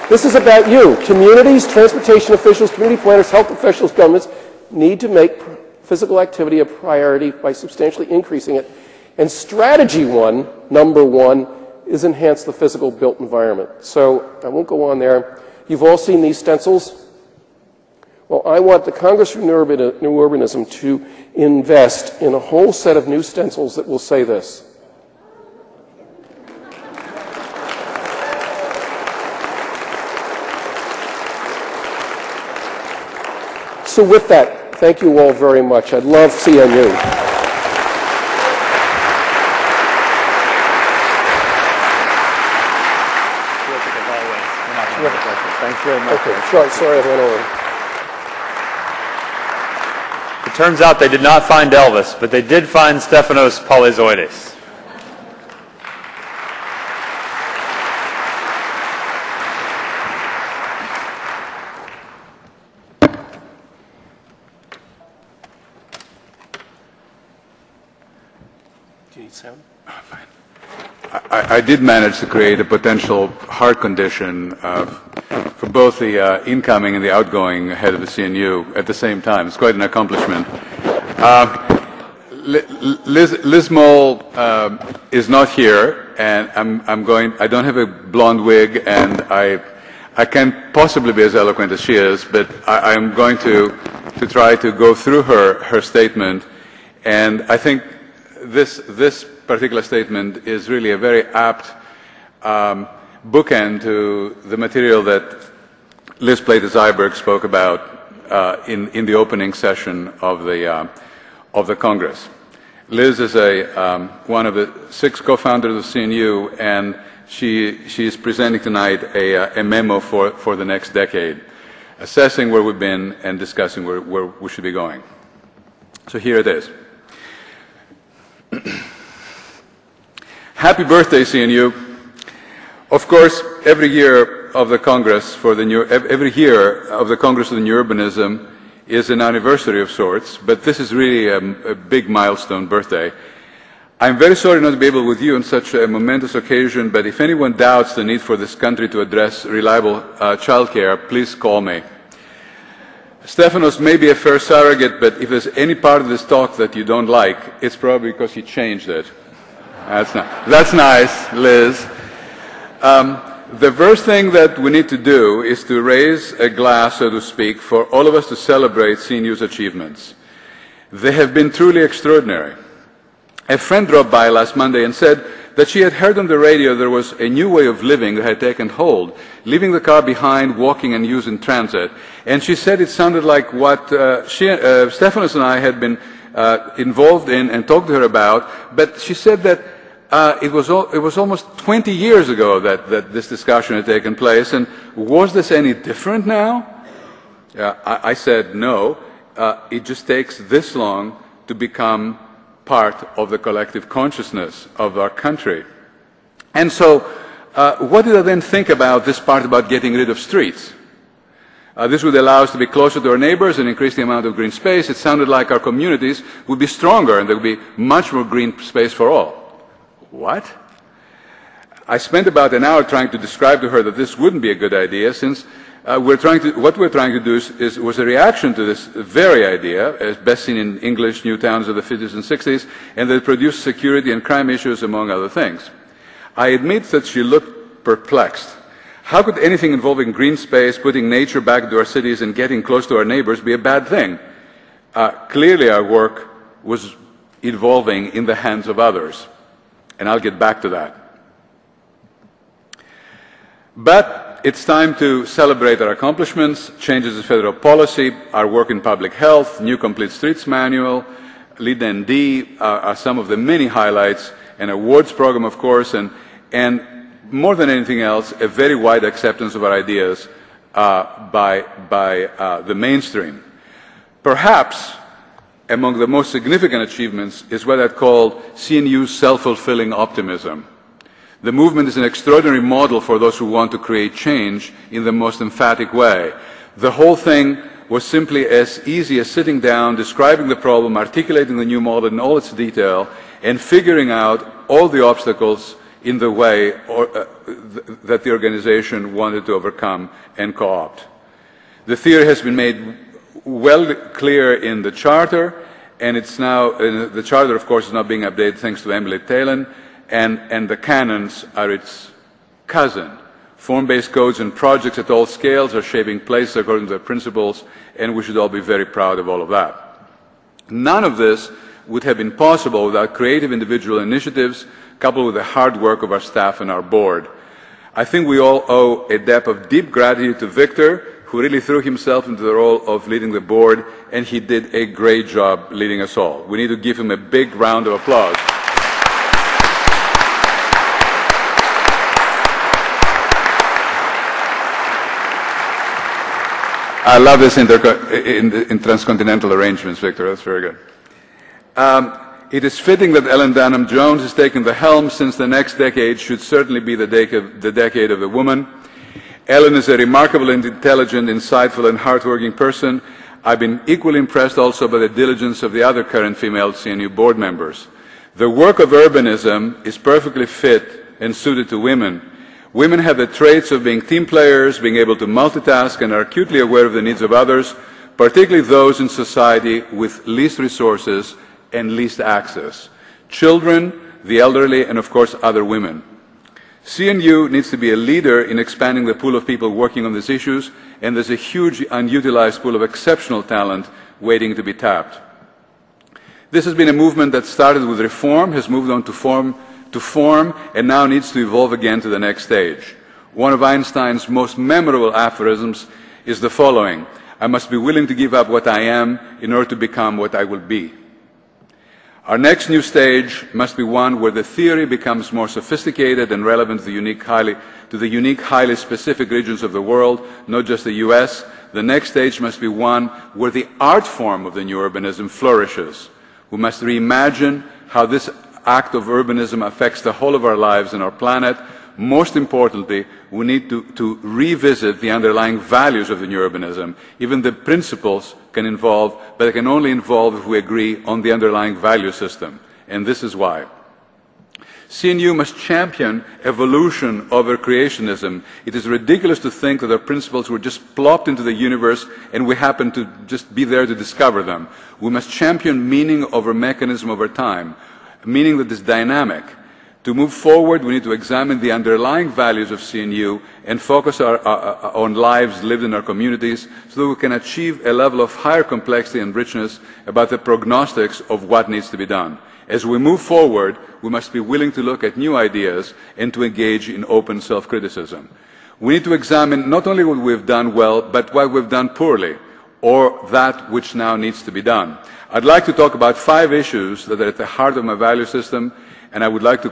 This is about you. Communities, transportation officials, community planners, health officials, governments need to make physical activity a priority by substantially increasing it. And strategy one, number one, is enhance the physical built environment. So I won't go on there. You've all seen these stencils. Well, I want the Congress for New Urbanism to invest in a whole set of new stencils that will say this. So with that, thank you all very much. I love CNU. Thanks very much. Okay, sorry I went over. It turns out they did not find Elvis, but they did find Stefanos Polyzoides. Do you need sound? Fine. I did manage to create a potential heart condition for both the incoming and the outgoing head of the CNU at the same time. It's quite an accomplishment. Liz Moule is not here, and I don't have a blonde wig, and I can't possibly be as eloquent as she is, but I'm going to try to go through her statement, and I think this particular statement is really a very apt bookend to the material that Liz Plater-Zyberg spoke about in the opening session of the Congress. Liz is one of the 6 co-founders of CNU, and she is presenting tonight a memo for the next decade, assessing where we've been and discussing where we should be going. So here it is. Happy birthday, CNU. Of course, every year of the Congress every year of the Congress of the New Urbanism is an anniversary of sorts, but this is really a big milestone birthday. I'm very sorry not to be able with you on such a momentous occasion, but if anyone doubts the need for this country to address reliable childcare, please call me. Stefanos may be a fair surrogate, but if there's any part of this talk that you don't like, it's probably because he changed it. That's nice, Liz. The first thing that we need to do is to raise a glass, so to speak, for all of us to celebrate CNU's achievements. They have been truly extraordinary. A friend dropped by last Monday and said that she had heard on the radio there was a new way of living that had taken hold, leaving the car behind, walking and using transit. And she said it sounded like what Stefanos and I had been involved in and talked to her about, but she said that it was almost 20 years ago that this discussion had taken place, and was this any different now? I said no, it just takes this long to become part of the collective consciousness of our country. And so, what did I then think about this part about getting rid of streets? This would allow us to be closer to our neighbors and increase the amount of green space. It sounded like our communities would be stronger and there would be much more green space for all. What? I spent about an hour trying to describe to her that this wouldn't be a good idea, since what we're trying to do was a reaction to this very idea, as best seen in English new towns of the 50s and 60s, and that it produced security and crime issues, among other things. I admit that she looked perplexed. How could anything involving green space, putting nature back into our cities, and getting close to our neighbors be a bad thing? Clearly our work was evolving in the hands of others, and I'll get back to that. But it's time to celebrate our accomplishments, changes in federal policy, our work in public health, new Complete Streets Manual, LEAD ND are some of the many highlights, an awards program, of course, and more than anything else, a very wide acceptance of our ideas by the mainstream. Perhaps among the most significant achievements is what I'd call CNU's self-fulfilling optimism. The movement is an extraordinary model for those who want to create change in the most emphatic way. The whole thing was simply as easy as sitting down, describing the problem, articulating the new model in all its detail, and figuring out all the obstacles in the way that the organization wanted to overcome and co-opt. The theory has been made well clear in the charter, and it's now, the charter of course is now being updated thanks to Emily Talon, and the canons are its cousin. Form-based codes and projects at all scales are shaping places according to their principles, and we should all be very proud of all of that. None of this would have been possible without creative individual initiatives coupled with the hard work of our staff and our board. I think we all owe a debt of deep gratitude to Victor, who really threw himself into the role of leading the board, and he did a great job leading us all. We need to give him a big round of applause. I love this in transcontinental arrangements, Victor. That's very good. It is fitting that Ellen Dunham Jones has taken the helm, since the next decade should certainly be the decade of the woman. Ellen is a remarkable and intelligent, insightful and hardworking person. I've been equally impressed also by the diligence of the other current female CNU board members. The work of urbanism is perfectly fit and suited to women. Women have the traits of being team players, being able to multitask, and are acutely aware of the needs of others, particularly those in society with least resources and least access. Children, the elderly, and of course other women. CNU needs to be a leader in expanding the pool of people working on these issues, and there's a huge unutilized pool of exceptional talent waiting to be tapped. This has been a movement that started with reform, has moved on to form, and now needs to evolve again to the next stage. One of Einstein's most memorable aphorisms is the following: I must be willing to give up what I am in order to become what I will be. Our next new stage must be one where the theory becomes more sophisticated and relevant to the unique, highly specific regions of the world, not just the US. The next stage must be one where the art form of the new urbanism flourishes. We must reimagine how this act of urbanism affects the whole of our lives and our planet. Most importantly, we need to revisit the underlying values of the new urbanism. Even the principles can involve, but they can only involve if we agree on the underlying value system. And this is why. CNU must champion evolution over creationism. It is ridiculous to think that our principles were just plopped into the universe and we happen to just be there to discover them. We must champion meaning over mechanism over time, meaning that is dynamic. To move forward, we need to examine the underlying values of CNU and focus on lives lived in our communities so that we can achieve a level of higher complexity and richness about the prognostics of what needs to be done. As we move forward, we must be willing to look at new ideas and to engage in open self-criticism. We need to examine not only what we've done well, but what we've done poorly, or that which now needs to be done. I'd like to talk about 5 issues that are at the heart of my value system, and I would like you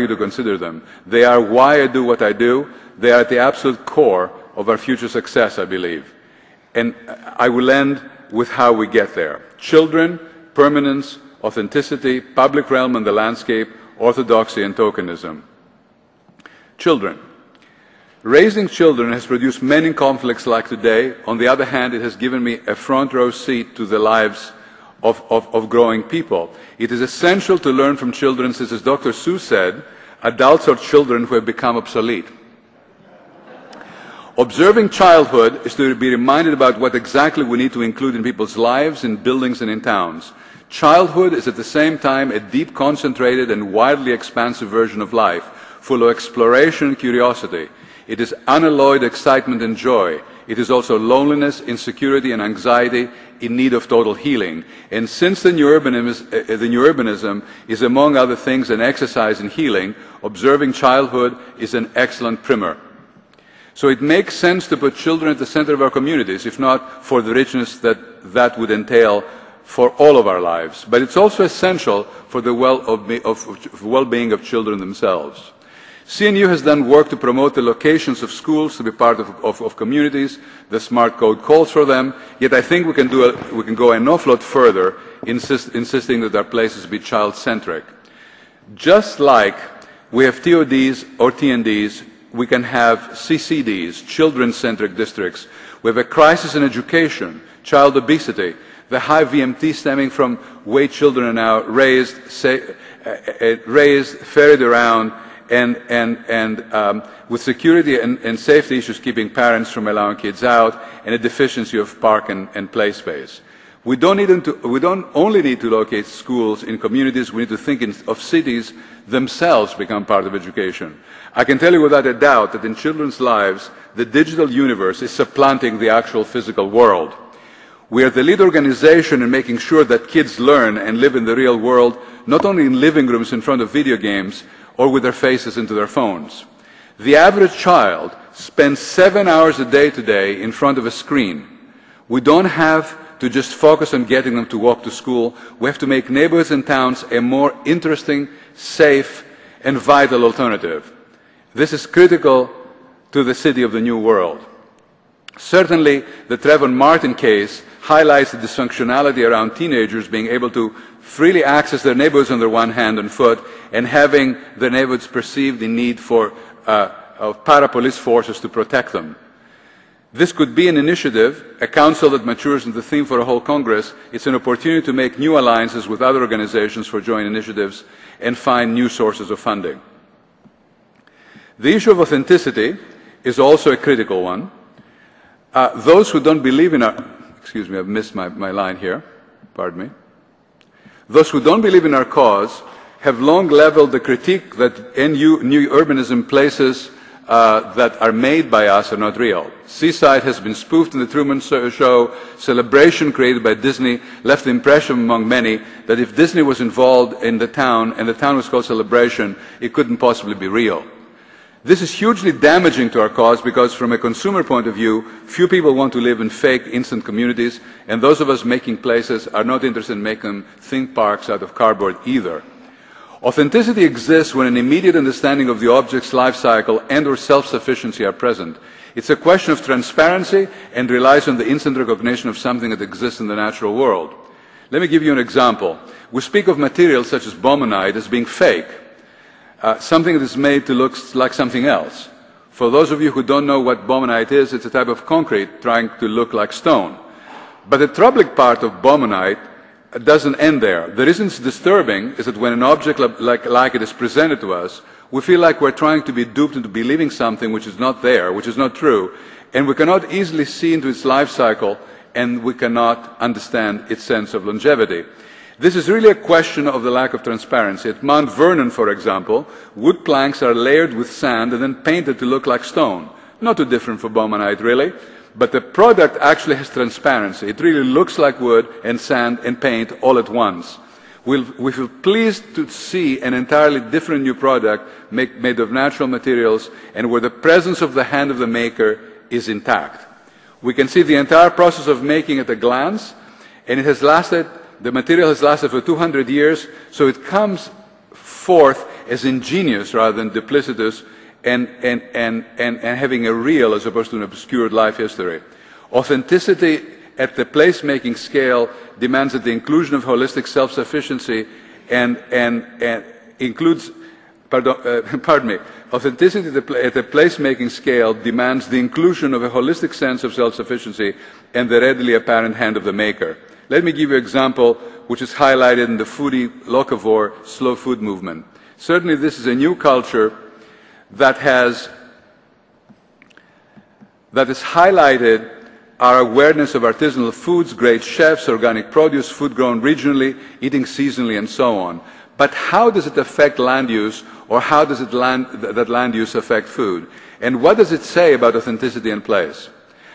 to consider them. They are why I do what I do. They are at the absolute core of our future success, I believe. And I will end with how we get there. Children, permanence, authenticity, public realm and the landscape, orthodoxy and tokenism. Children. Raising children has produced many conflicts like today. On the other hand, it has given me a front row seat to the lives of growing people. It is essential to learn from children, since, as Dr. Seuss said, adults are children who have become obsolete. Observing childhood is to be reminded about what exactly we need to include in people's lives, in buildings and in towns. Childhood is at the same time a deep, concentrated and widely expansive version of life, full of exploration and curiosity. It is unalloyed excitement and joy. It is also loneliness, insecurity and anxiety in need of total healing. And since the new urbanism is, among other things, an exercise in healing, observing childhood is an excellent primer. So it makes sense to put children at the center of our communities, if not for the richness that would entail for all of our lives. But it's also essential for the well-being of children themselves. CNU has done work to promote the locations of schools to be part of communities. The Smart Code calls for them. Yet I think we can go an awful lot further, insisting that our places be child-centric. Just like we have TODs or TNDs, we can have CCDs, children-centric districts. We have a crisis in education, child obesity, the high VMT stemming from way children are now raised, ferried around, and with security and safety issues keeping parents from allowing kids out, and a deficiency of park and play space. We don't only need to locate schools in communities, we need to think of cities themselves become part of education. I can tell you without a doubt that in children's lives, the digital universe is supplanting the actual physical world. We are the lead organization in making sure that kids learn and live in the real world, not only in living rooms in front of video games, or with their faces into their phones. The average child spends 7 hours a day today in front of a screen. We don't have to just focus on getting them to walk to school. We have to make neighborhoods and towns a more interesting, safe, and vital alternative. This is critical to the city of the new world. Certainly, the Trayvon Martin case highlights the dysfunctionality around teenagers being able to freely access their neighborhoods on their one hand and foot, and having their neighborhoods perceived in need of para-police forces to protect them. This could be an initiative, a council that matures into the theme for a whole Congress. It's an opportunity to make new alliances with other organizations for joint initiatives and find new sources of funding. The issue of authenticity is also a critical one. Those who don't believe in our... Excuse me, I've missed my line here. Pardon me. Those who don't believe in our cause have long leveled the critique that new urbanism places that are made by us are not real. Seaside has been spoofed in the Truman Show. Celebration created by Disney left the impression among many that if Disney was involved in the town and the town was called Celebration, it couldn't possibly be real. This is hugely damaging to our cause because from a consumer point of view, few people want to live in fake instant communities, and those of us making places are not interested in making theme parks out of cardboard either. Authenticity exists when an immediate understanding of the object's life cycle and or self-sufficiency are present. It's a question of transparency and relies on the instant recognition of something that exists in the natural world. Let me give you an example. We speak of materials such as bomonite as being fake. Something that is made to look like something else. For those of you who don't know what bomonite is, it's a type of concrete trying to look like stone. But the troubling part of bomonite doesn't end there. The reason it's disturbing is that when an object like it is presented to us, we feel like we're trying to be duped into believing something which is not there, which is not true, and we cannot easily see into its life cycle, and we cannot understand its sense of longevity. This is really a question of the lack of transparency. At Mount Vernon, for example, wood planks are layered with sand and then painted to look like stone. Not too different from bomonite, really, but the product actually has transparency. It really looks like wood and sand and paint all at once. we feel pleased to see an entirely different new product made of natural materials and where the presence of the hand of the maker is intact. We can see the entire process of making at a glance, and it has lasted, the material has lasted for 200 years, so it comes forth as ingenious rather than duplicitous and having a real as opposed to an obscured life history. Authenticity at the place-making scale demands that the inclusion of holistic self-sufficiency and includes, pardon me, authenticity at the place-making scale demands the inclusion of a holistic sense of self-sufficiency and the readily apparent hand of the maker. Let me give you an example which is highlighted in the foodie locavore slow food movement. Certainly this is a new culture that has highlighted our awareness of artisanal foods, great chefs, organic produce, food grown regionally, eating seasonally, and so on. But how does it affect land use, or how does that land use affect food? And what does it say about authenticity and place?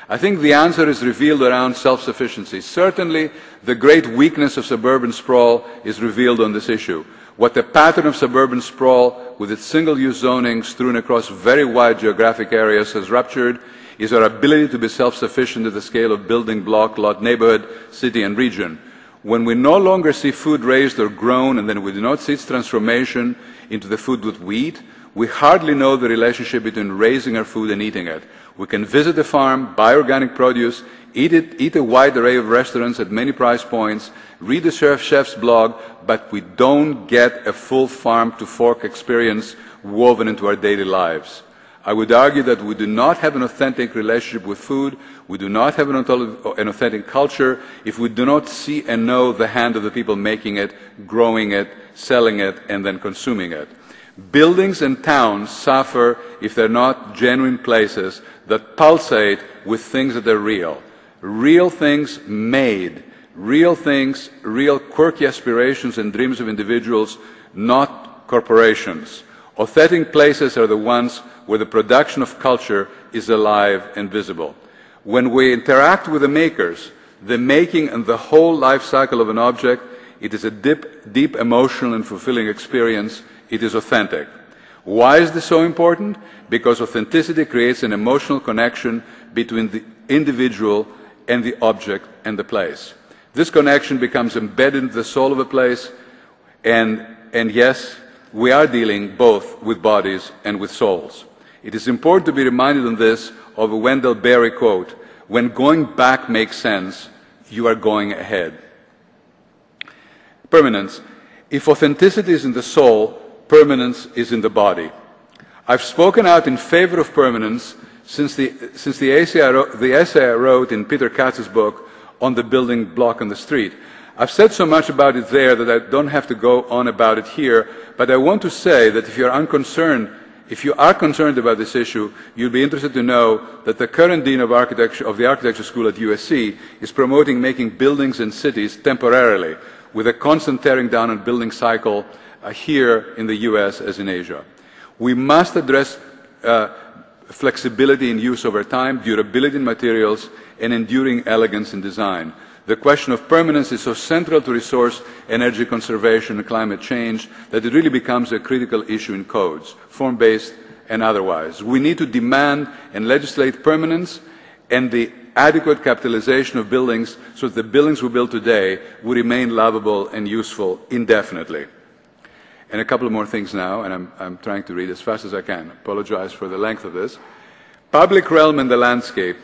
I think the answer is revealed around self-sufficiency. Certainly, the great weakness of suburban sprawl is revealed on this issue. What the pattern of suburban sprawl, with its single-use zoning strewn across very wide geographic areas, has ruptured is our ability to be self-sufficient at the scale of building block, lot, neighborhood, city, and region. When we no longer see food raised or grown, and then we do not see its transformation into the food that we eat, we hardly know the relationship between raising our food and eating it. We can visit a farm, buy organic produce, eat a wide array of restaurants at many price points, read the chef's blog, but we don't get a full farm-to-fork experience woven into our daily lives. I would argue that we do not have an authentic relationship with food, we do not have an authentic culture if we do not see and know the hand of the people making it, growing it, selling it, and then consuming it. Buildings and towns suffer if they're not genuine places that pulsate with things that are real. Real things made, real things, real quirky aspirations and dreams of individuals, not corporations. Authentic places are the ones where the production of culture is alive and visible. When we interact with the makers, the making and the whole life cycle of an object, it is a deep emotional and fulfilling experience. It is authentic. Why is this so important? Because authenticity creates an emotional connection between the individual and the object and the place. This connection becomes embedded in the soul of a place, and yes, we are dealing both with bodies and with souls. It is important to be reminded on this of a Wendell Berry quote, "When going back makes sense, you are going ahead." Permanence. If authenticity is in the soul, permanence is in the body. I've spoken out in favor of permanence since the essay I wrote in Peter Katz's book on the building block on the street. I've said so much about it there that I don't have to go on about it here, but I want to say that if you are concerned about this issue, you'll be interested to know that the current Dean of the Architecture School at USC is promoting making buildings and cities temporarily, with a constant tearing down and building cycle here in the US as in Asia. We must address flexibility in use over time, durability in materials, and enduring elegance in design. The question of permanence is so central to resource, energy conservation, and climate change that it really becomes a critical issue in codes, form-based and otherwise. We need to demand and legislate permanence and the adequate capitalization of buildings so that the buildings we build today will remain lovable and useful indefinitely. And a couple of more things now, and I'm trying to read as fast as I can. Apologize for the length of this. Public realm and the landscape.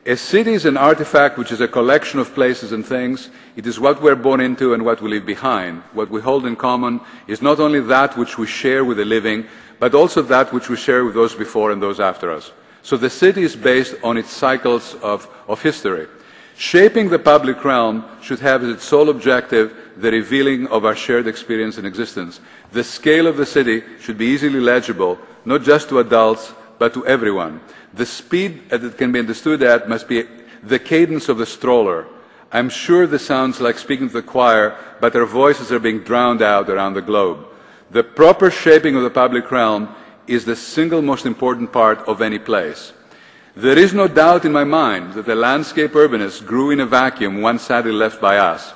A city is an artifact which is a collection of places and things. It is what we're born into and what we leave behind. What we hold in common is not only that which we share with the living, but also that which we share with those before and those after us. So the city is based on its cycles of history. Shaping the public realm should have as its sole objective the revealing of our shared experience and existence. The scale of the city should be easily legible, not just to adults, but to everyone. The speed that it can be understood at must be the cadence of the stroller. I'm sure this sounds like speaking to the choir, but our voices are being drowned out around the globe. The proper shaping of the public realm is the single most important part of any place. There is no doubt in my mind that the landscape urbanists grew in a vacuum once sadly left by us.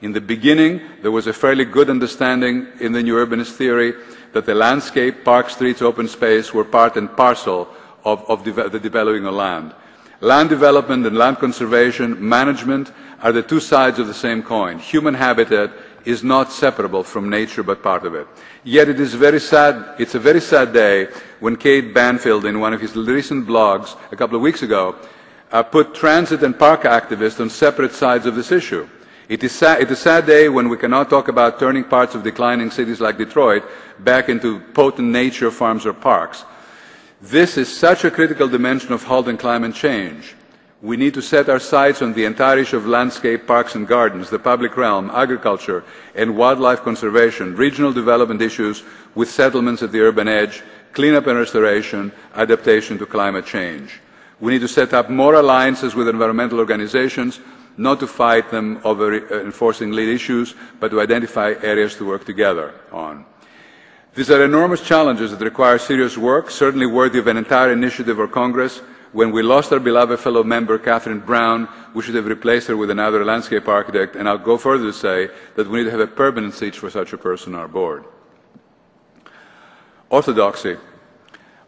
In the beginning, there was a fairly good understanding in the new urbanist theory that the landscape, park, streets, open space were part and parcel of the developing of land. Land development and land conservation management are the two sides of the same coin. Human habitat is not separable from nature but part of it. Yet it is very sad, it's a very sad day when Kate Banfield, in one of his recent blogs a couple of weeks ago, put transit and park activists on separate sides of this issue. It is a sad day when we cannot talk about turning parts of declining cities like Detroit back into potent nature farms or parks. This is such a critical dimension of halting climate change. We need to set our sights on the entire issue of landscape, parks and gardens, the public realm, agriculture and wildlife conservation, regional development issues with settlements at the urban edge, cleanup and restoration, adaptation to climate change. We need to set up more alliances with environmental organizations, not to fight them over enforcing lead issues, but to identify areas to work together on. These are enormous challenges that require serious work, certainly worthy of an entire initiative or Congress. When we lost our beloved fellow member, Catherine Brown, we should have replaced her with another landscape architect, and I'll go further to say that we need to have a permanent seat for such a person on our board. Orthodoxy.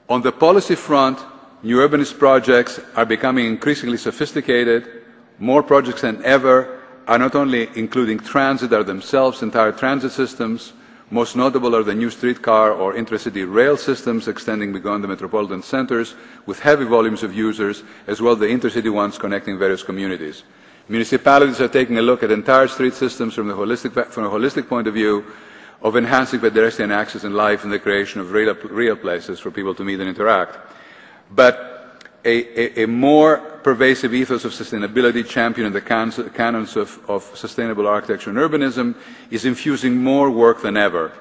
On the policy front, new urbanist projects are becoming increasingly sophisticated. More projects than ever are not only including transit, are themselves entire transit systems. Most notable are the new streetcar or intercity rail systems extending beyond the metropolitan centers with heavy volumes of users, as well as the intercity ones connecting various communities. Municipalities are taking a look at entire street systems from a holistic point of view of enhancing pedestrian access and life and the creation of real places for people to meet and interact. But a more pervasive ethos of sustainability championed in the canons of sustainable architecture and urbanism is infusing more work than ever.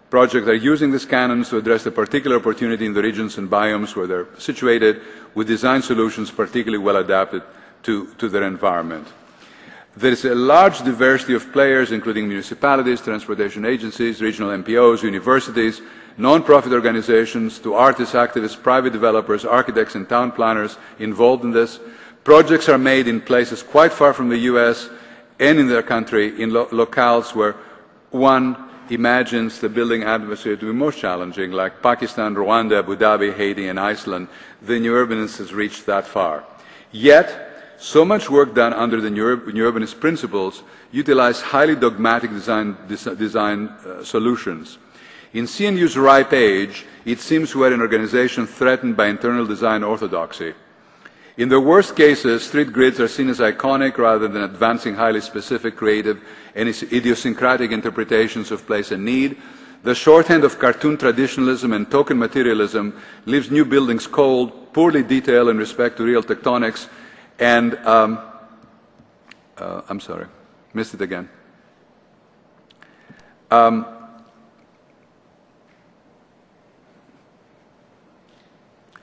Projects are using these canons to address the particular opportunity in the regions and biomes where they're situated, with design solutions particularly well adapted to their environment. There is a large diversity of players, including municipalities, transportation agencies, regional MPOs, universities, non-profit organizations, to artists, activists, private developers, architects and town planners involved in this. Projects are made in places quite far from the US and in their country, in locales where one imagines the building atmosphere to be most challenging, like Pakistan, Rwanda, Abu Dhabi, Haiti and Iceland. The new urbanist has reached that far. Yet, so much work done under the new urbanist principles utilize highly dogmatic design solutions. In CNU's ripe age, it seems we are an organization threatened by internal design orthodoxy. In the worst cases, street grids are seen as iconic rather than advancing highly specific, creative, and idiosyncratic interpretations of place and need. The shorthand of cartoon traditionalism and token materialism leaves new buildings cold, poorly detailed in respect to real tectonics, and I'm sorry, missed it again.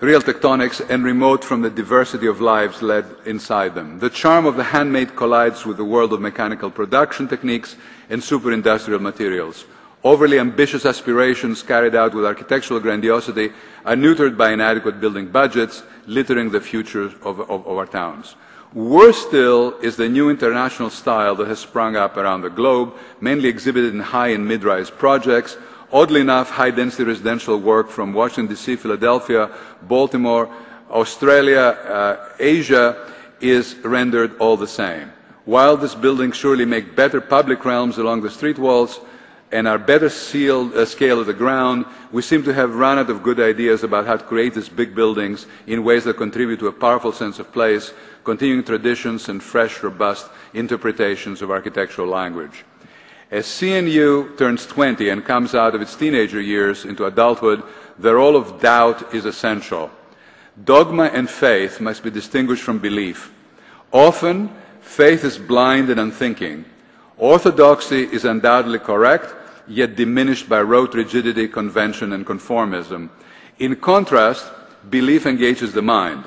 Real tectonics and remote from the diversity of lives led inside them. The charm of the handmade collides with the world of mechanical production techniques and super-industrial materials. Overly ambitious aspirations carried out with architectural grandiosity are neutered by inadequate building budgets, littering the future of our towns. Worse still is the new international style that has sprung up around the globe, mainly exhibited in high and mid-rise projects. Oddly enough, high-density residential work from Washington, D.C., Philadelphia, Baltimore, Australia, Asia is rendered all the same. While these buildings surely make better public realms along the street walls and are better scale of the ground, we seem to have run out of good ideas about how to create these big buildings in ways that contribute to a powerful sense of place, continuing traditions and fresh, robust interpretations of architectural language. As CNU turns 20 and comes out of its teenager years into adulthood, the role of doubt is essential. Dogma and faith must be distinguished from belief. Often, faith is blind and unthinking. Orthodoxy is undoubtedly correct, yet diminished by rote rigidity, convention, and conformism. In contrast, belief engages the mind.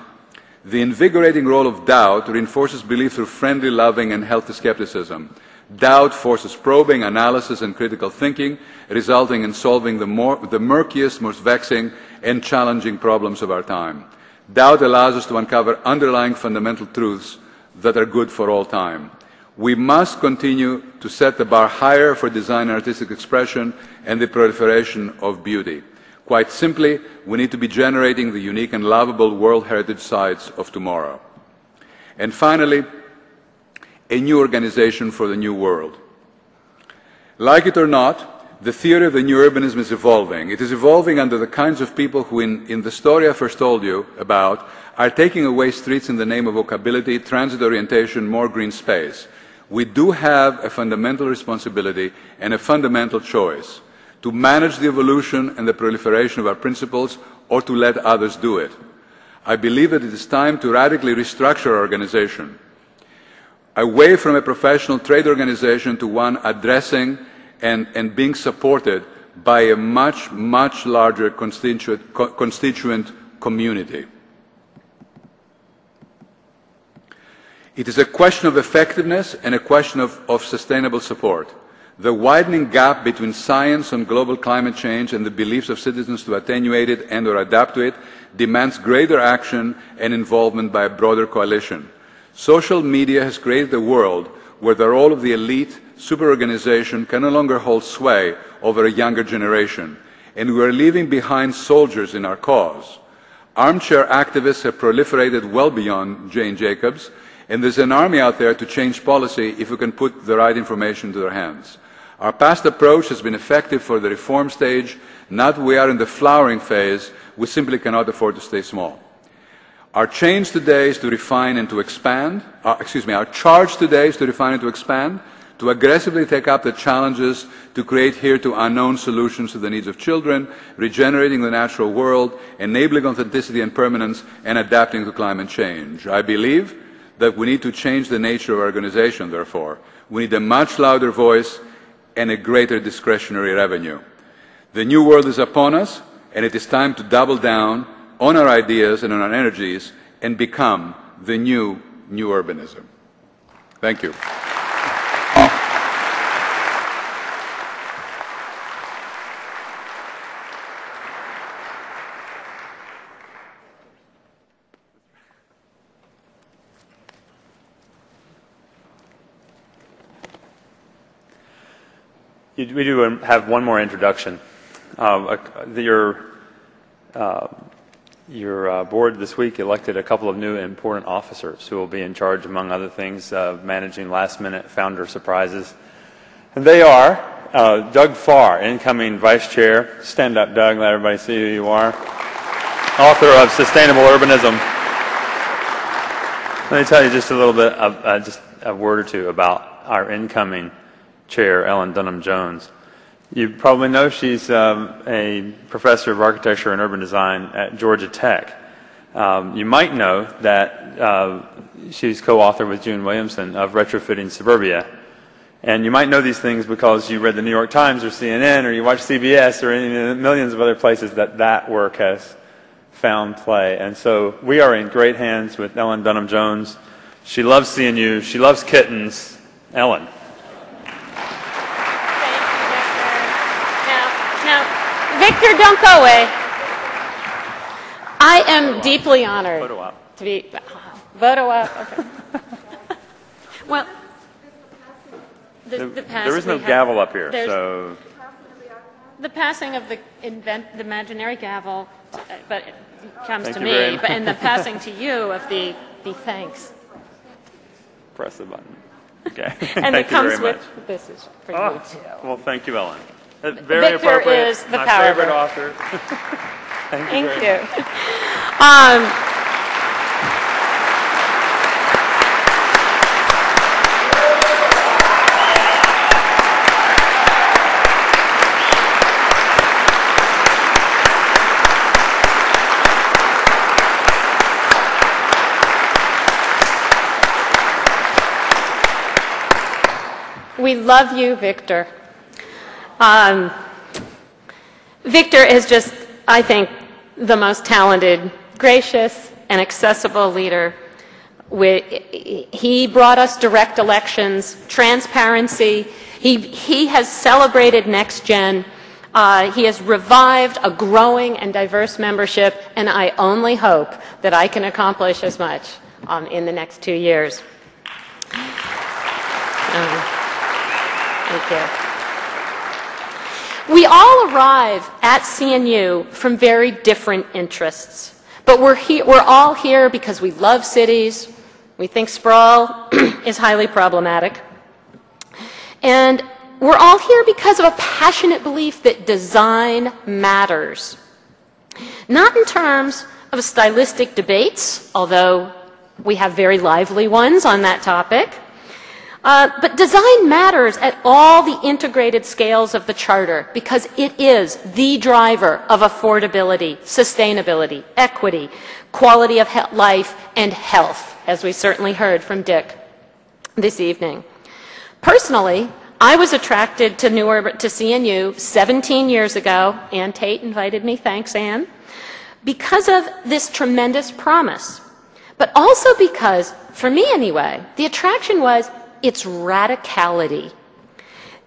The invigorating role of doubt reinforces belief through friendly, loving, and healthy skepticism. Doubt forces probing, analysis, and critical thinking, resulting in solving the murkiest, most vexing, and challenging problems of our time. Doubt allows us to uncover underlying fundamental truths that are good for all time. We must continue to set the bar higher for design and artistic expression and the proliferation of beauty. Quite simply, we need to be generating the unique and lovable World Heritage Sites of tomorrow. And finally, a new organization for the new world. Like it or not, the theory of the new urbanism is evolving. It is evolving under the kinds of people who, in the story I first told you about, are taking away streets in the name of walkability, transit orientation, more green space. We do have a fundamental responsibility and a fundamental choice to manage the evolution and the proliferation of our principles or to let others do it. I believe that it is time to radically restructure our organization, away from a professional trade organization to one addressing and being supported by a much, much larger constituent community. It is a question of effectiveness and a question of sustainable support. The widening gap between science on global climate change and the beliefs of citizens to attenuate it and or adapt to it demands greater action and involvement by a broader coalition. Social media has created a world where the role of the elite superorganization can no longer hold sway over a younger generation, and we are leaving behind soldiers in our cause. Armchair activists have proliferated well beyond Jane Jacobs, and there's an army out there to change policy if we can put the right information into their hands. Our past approach has been effective for the reform stage. Now that we are in the flowering phase, we simply cannot afford to stay small. Our change today is to refine and to expand. Our charge today is to refine and to expand, to aggressively take up the challenges to create hitherto unknown solutions to the needs of children, regenerating the natural world, enabling authenticity and permanence, and adapting to climate change. I believe that we need to change the nature of our organization, therefore. We need a much louder voice and a greater discretionary revenue. The new world is upon us, and it is time to double down on our ideas and on our energies and become the new urbanism. Thank you. We do have one more introduction. Your board this week elected a couple of new important officers who will be in charge, among other things, of managing last-minute founder surprises. And they are Doug Farr, incoming vice chair. Stand up, Doug, let everybody see who you are. Author of Sustainable Urbanism. Let me tell you just a little bit, just a word or two about our incoming chair, Ellen Dunham-Jones. You probably know she's a professor of architecture and urban design at Georgia Tech. You might know that she's co-author with June Williamson of Retrofitting Suburbia. And you might know these things because you read the New York Times or CNN or you watch CBS or in millions of other places that work has found play. And so we are in great hands with Ellen Dunham-Jones. She loves CNU. She loves kittens. Ellen. Victor, don't go away. I am deeply honored to be... Photo op. Okay. Well, there is no gavel up here, so... The passing of the imaginary gavel, but it comes to me, and the passing to you of the thanks. Press the button. Okay. And it comes with... This is for you, too. Well, thank you, Ellen. Very Victor appropriate. is the my power favorite bird. author. Thank you. We love you, Victor. Victor is just, I think, the most talented, gracious, and accessible leader. He brought us direct elections, transparency. He has celebrated Next Gen. He has revived a growing and diverse membership, and I only hope that I can accomplish as much in the next 2 years. Thank you. We all arrive at CNU from very different interests, but we're all here because we love cities, we think sprawl is highly problematic, and we're all here because of a passionate belief that design matters. Not in terms of stylistic debates, although we have very lively ones on that topic, but design matters at all the integrated scales of the Charter because it is the driver of affordability, sustainability, equity, quality of life, and health, as we certainly heard from Dick this evening. Personally, I was attracted to CNU 17 years ago. Ann Tate invited me, thanks Ann, because of this tremendous promise. But also because, for me anyway, the attraction was its radicality.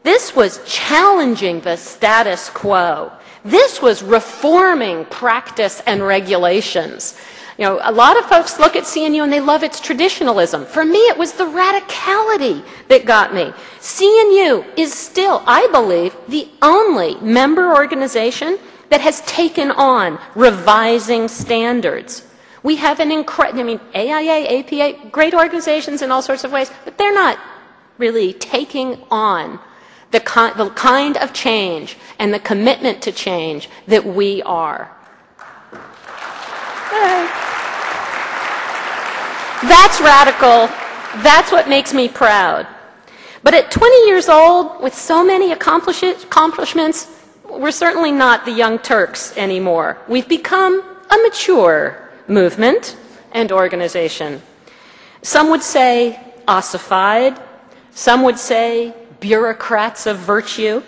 This was challenging the status quo. This was reforming practice and regulations. You know, a lot of folks look at CNU and they love its traditionalism. For me, it was the radicality that got me. CNU is still, I believe, the only member organization that has taken on revising standards. We have an incredible, I mean, AIA, APA, great organizations in all sorts of ways, but they're not really taking on the kind of change and the commitment to change that we are. That's radical. That's what makes me proud. But at 20 years old, with so many accomplishments, we're certainly not the Young Turks anymore. We've become a mature movement and organization. Some would say ossified. Some would say bureaucrats of virtue.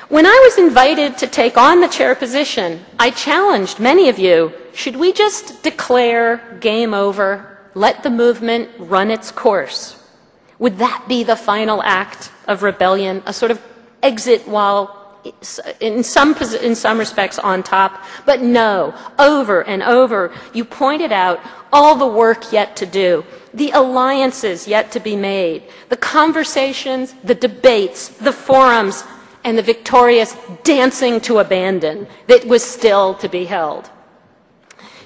When I was invited to take on the chair position, I challenged many of you, should we just declare game over, let the movement run its course? Would that be the final act of rebellion, a sort of exit while in some respects on top? But no, over and over, you pointed out all the work yet to do, the alliances yet to be made, the conversations, the debates, the forums, and the victorious dancing to abandon that was still to be held.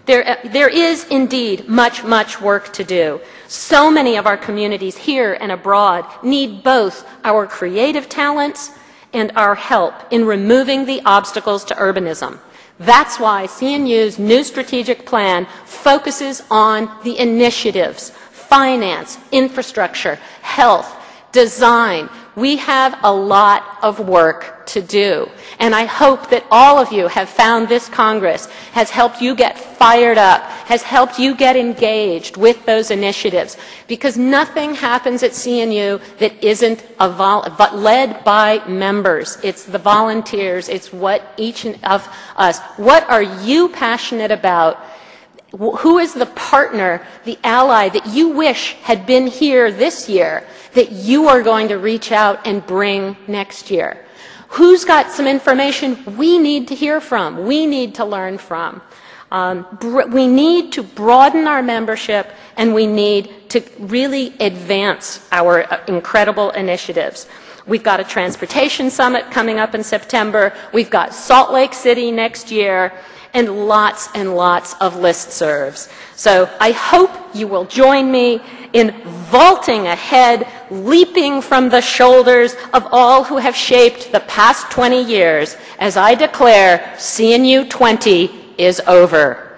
There is indeed much, much work to do. So many of our communities here and abroad need both our creative talents and our help in removing the obstacles to urbanism. That's why CNU's new strategic plan focuses on the initiatives, finance, infrastructure, health, design. We have a lot of work to do. And I hope that all of you have found this Congress has helped you get fired up, has helped you get engaged with those initiatives. Because nothing happens at CNU that isn't led by members. It's the volunteers. It's what each of us. What are you passionate about? Who is the partner, the ally that you wish had been here this year that you are going to reach out and bring next year? Who's got some information we need to hear from, we need to learn from? We need to broaden our membership, and we need to really advance our incredible initiatives. We've got a transportation summit coming up in September. We've got Salt Lake City next year, and lots of listservs. So I hope you will join me in vaulting ahead, leaping from the shoulders of all who have shaped the past 20 years as I declare CNU 20 is over.